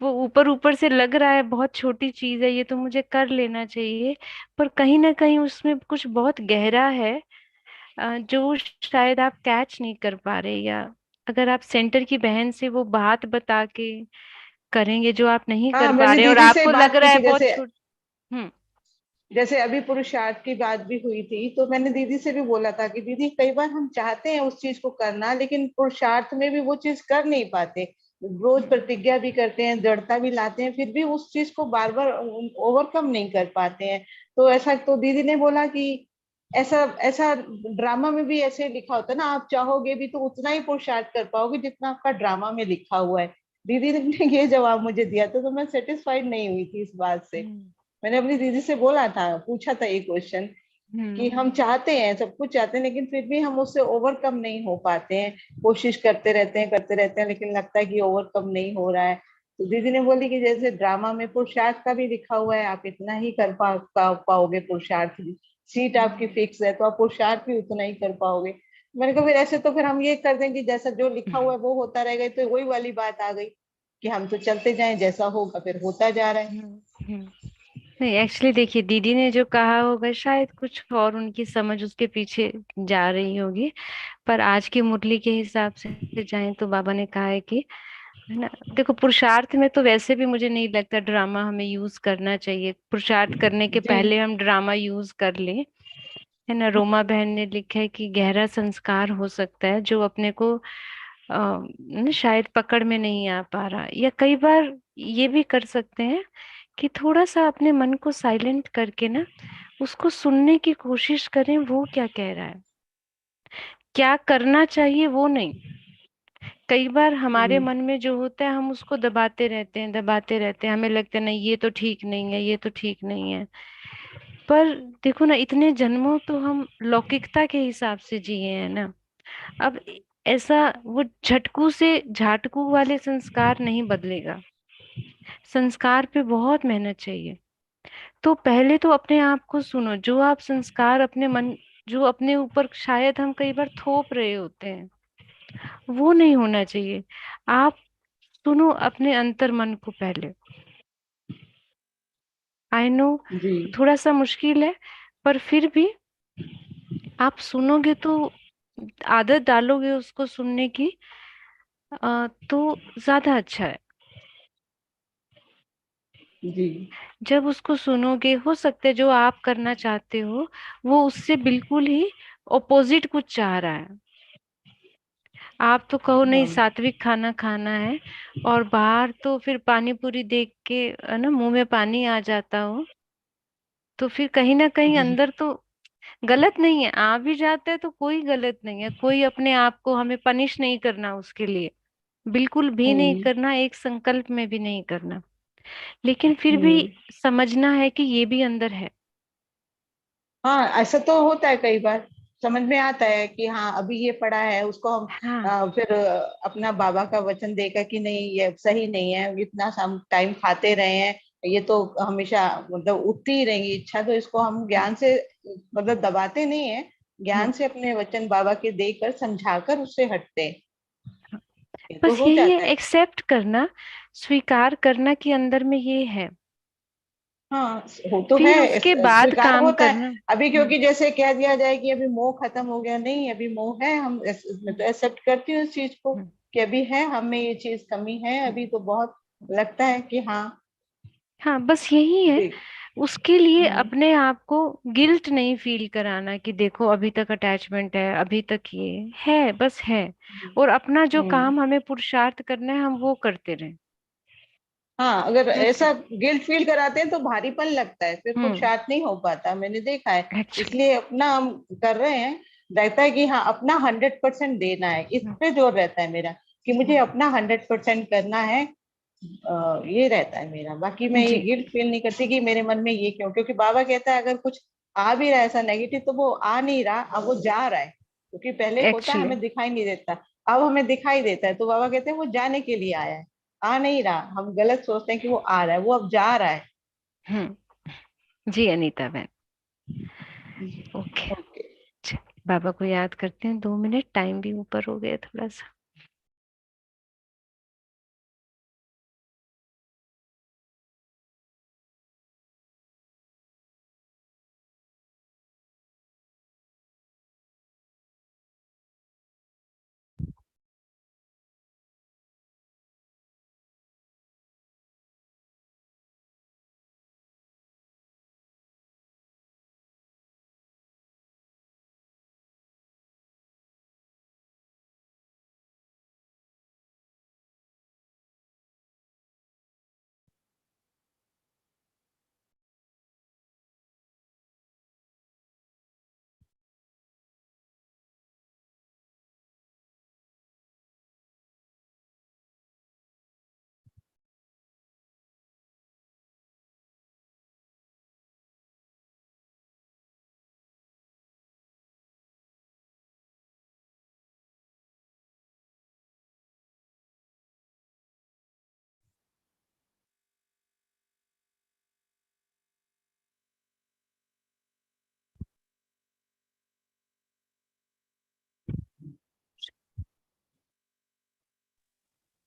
वो ऊपर ऊपर से लग रहा है बहुत छोटी चीज है, ये तो मुझे कर लेना चाहिए, पर कहीं ना कहीं उसमें कुछ बहुत गहरा है, जो शायद आप कैच नहीं कर पा रहे। या अगर आप सेंटर की बहन से वो बात बता के करेंगे जो आप नहीं हाँ, कर पा मैंने रहे और दीदी से आपको लग बात की रहा है थी, बहुत जैसे छोट। हम्म। जैसे अभी पुरुषार्थ की बात भी हुई थी, तो मैंने दीदी से भी बोला था कि दीदी कई बार हम चाहते हैं उस चीज को करना, लेकिन पुरुषार्थ में भी वो चीज कर नहीं पाते, रोज प्रतिज्ञा भी करते हैं, दृढ़ता भी लाते हैं, फिर भी उस चीज को बार बार ओवरकम नहीं कर पाते हैं। तो ऐसा, तो दीदी ने बोला कि ऐसा ऐसा ड्रामा में भी ऐसे लिखा होता है ना, आप चाहोगे भी तो उतना ही पुरुषार्थ कर पाओगे जितना आपका ड्रामा में लिखा हुआ है। दीदी ने ये जवाब मुझे दिया था, तो मैं सेटिस्फाइड नहीं हुई थी इस बात से। मैंने अपनी दीदी से बोला था, पूछा था ये क्वेश्चन कि हम चाहते हैं, सब कुछ चाहते हैं, लेकिन फिर भी हम उससे ओवरकम नहीं हो पाते हैं, कोशिश करते रहते हैं, लेकिन लगता है कि ओवरकम नहीं हो रहा है। तो दीदी ने बोली कि जैसे ड्रामा में पुरुषार्थ का भी लिखा हुआ है, आप इतना ही कर पाओगे पुरुषार्थ भी, सीट आपकी फिक्स है तो आप पुरुषार्थ भी उतना ही कर पाओगे। मैंने कहा फिर ऐसे तो फिर हम ये कर देंगे, जैसा जो लिखा हुआ है वो होता रहेगा। तो वही वाली बात आ गई कि हम तो चलते जाएं, जैसा होगा फिर होता जा रहा है। नहीं, एक्चुअली देखिए दीदी ने जो कहा होगा शायद कुछ और उनकी समझ उसके पीछे जा रही होगी, पर आज की मुरली के हिसाब से जाएं तो बाबा ने कहा है कि, है ना, देखो पुरुषार्थ में तो वैसे भी मुझे नहीं लगता ड्रामा हमें यूज करना चाहिए। पुरुषार्थ करने के पहले हम ड्रामा यूज कर लें, है ना। रोमा बहन ने लिखा है कि गहरा संस्कार हो सकता है जो अपने को शायद पकड़ में नहीं आ पा रहा। या कई बार ये भी कर सकते हैं कि थोड़ा सा अपने मन को साइलेंट करके ना उसको सुनने की कोशिश करें, वो क्या कह रहा है, क्या करना चाहिए वो नहीं। कई बार हमारे मन में जो होता है हम उसको दबाते रहते हैं, दबाते रहते हैं, हमें लगता है नहीं ये तो ठीक नहीं है, ये तो ठीक नहीं है। पर देखो ना, इतने जन्मों तो हम लौकिकता के हिसाब से जिए हैं ना। अब ऐसा वो झटकू से झाटकू वाले संस्कार नहीं बदलेगा। संस्कार पे बहुत मेहनत चाहिए। तो पहले तो अपने आप को सुनो, जो आप संस्कार अपने मन, जो अपने ऊपर शायद हम कई बार थोप रहे होते हैं, वो नहीं होना चाहिए। आप सुनो अपने अंतर मन को पहले। आई नो थोड़ा सा मुश्किल है, पर फिर भी आप सुनोगे तो, आदत डालोगे उसको सुनने की, तो ज्यादा अच्छा है। जब उसको सुनोगे, हो सकता है जो आप करना चाहते हो वो उससे बिल्कुल ही ऑपोजिट कुछ चाह रहा है। आप तो कहो नहीं सात्विक खाना खाना है, और बाहर तो फिर पानी पूरी देख के, है ना, मुंह में पानी आ जाता हो, तो फिर कहीं ना कहीं अंदर तो गलत नहीं है, आ भी जाता है तो कोई गलत नहीं है। कोई अपने आप को हमें पनिश नहीं करना उसके लिए, बिल्कुल भी नहीं करना, एक संकल्प में भी नहीं करना, लेकिन फिर भी समझना है कि ये भी अंदर है। हाँ, ऐसा तो होता है, कई बार समझ में आता है कि हाँ अभी ये पड़ा है, उसको हम फिर अपना बाबा का वचन देकर कि नहीं ये सही नहीं है, इतना हम टाइम खाते रहे हैं, ये तो हमेशा मतलब उठती ही रहेंगी इच्छा, तो इसको हम ज्ञान से मतलब दबाते नहीं है, ज्ञान से अपने वचन बाबा के देकर समझाकर उससे हटते हैं। तो बस हो यही है, जाता है। एक्सेप्ट करना, स्वीकार करना कि अंदर में ये है। हाँ, हो तो है, फिर उसके बाद स्वीकार काम होता है करना। अभी, क्योंकि जैसे कह दिया जाए कि अभी मोह खत्म हो गया, नहीं अभी मोह है, हम मैं तो एक्सेप्ट करती हूँ इस चीज को कि अभी है, हमें ये चीज कमी है, अभी तो बहुत लगता है कि हाँ। हाँ, बस यही है। उसके लिए अपने आप को गिल्ट नहीं फील कराना कि देखो अभी तक अटैचमेंट है, अभी तक ये है, बस है। और अपना जो काम हमें पुरुषार्थ करना है हम वो करते रहें। हाँ, अगर ऐसा गिल्ट फील कराते हैं तो भारीपन लगता है, फिर पुरुषार्थ नहीं हो पाता, मैंने देखा है। इसलिए अपना हम कर रहे हैं, रहता है कि हाँ अपना 100% देना है, इस पे जोर रहता है मेरा कि मुझे अपना 100% करना है। ये रहता है मेरा। बाकी मैं ये गिल्ट फील नहीं करती कि मेरे मन में ये क्यों, क्योंकि बाबा कहता है अगर कुछ आ भी रहा है ऐसा नेगेटिव तो वो आ नहीं रहा, अब वो जा रहा है। क्योंकि पहले होता है हमें दिखाई नहीं देता, अब हमें दिखाई देता है, तो बाबा कहते हैं वो जाने के लिए आया है, आ नहीं रहा। हम गलत सोचते हैं कि वो आ रहा है, वो अब जा रहा है। जी अनीता बहन, ओके। बाबा को याद करते हैं 2 मिनट, टाइम भी ऊपर हो गया थोड़ा सा।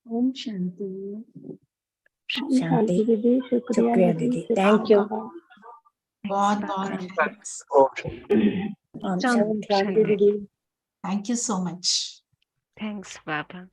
ओम शांति। शांति दीदी, शुक्रिया दीदी, थैंक यू। बहुत बहुत शांति दीदी, thank you so much. Thanks Baba.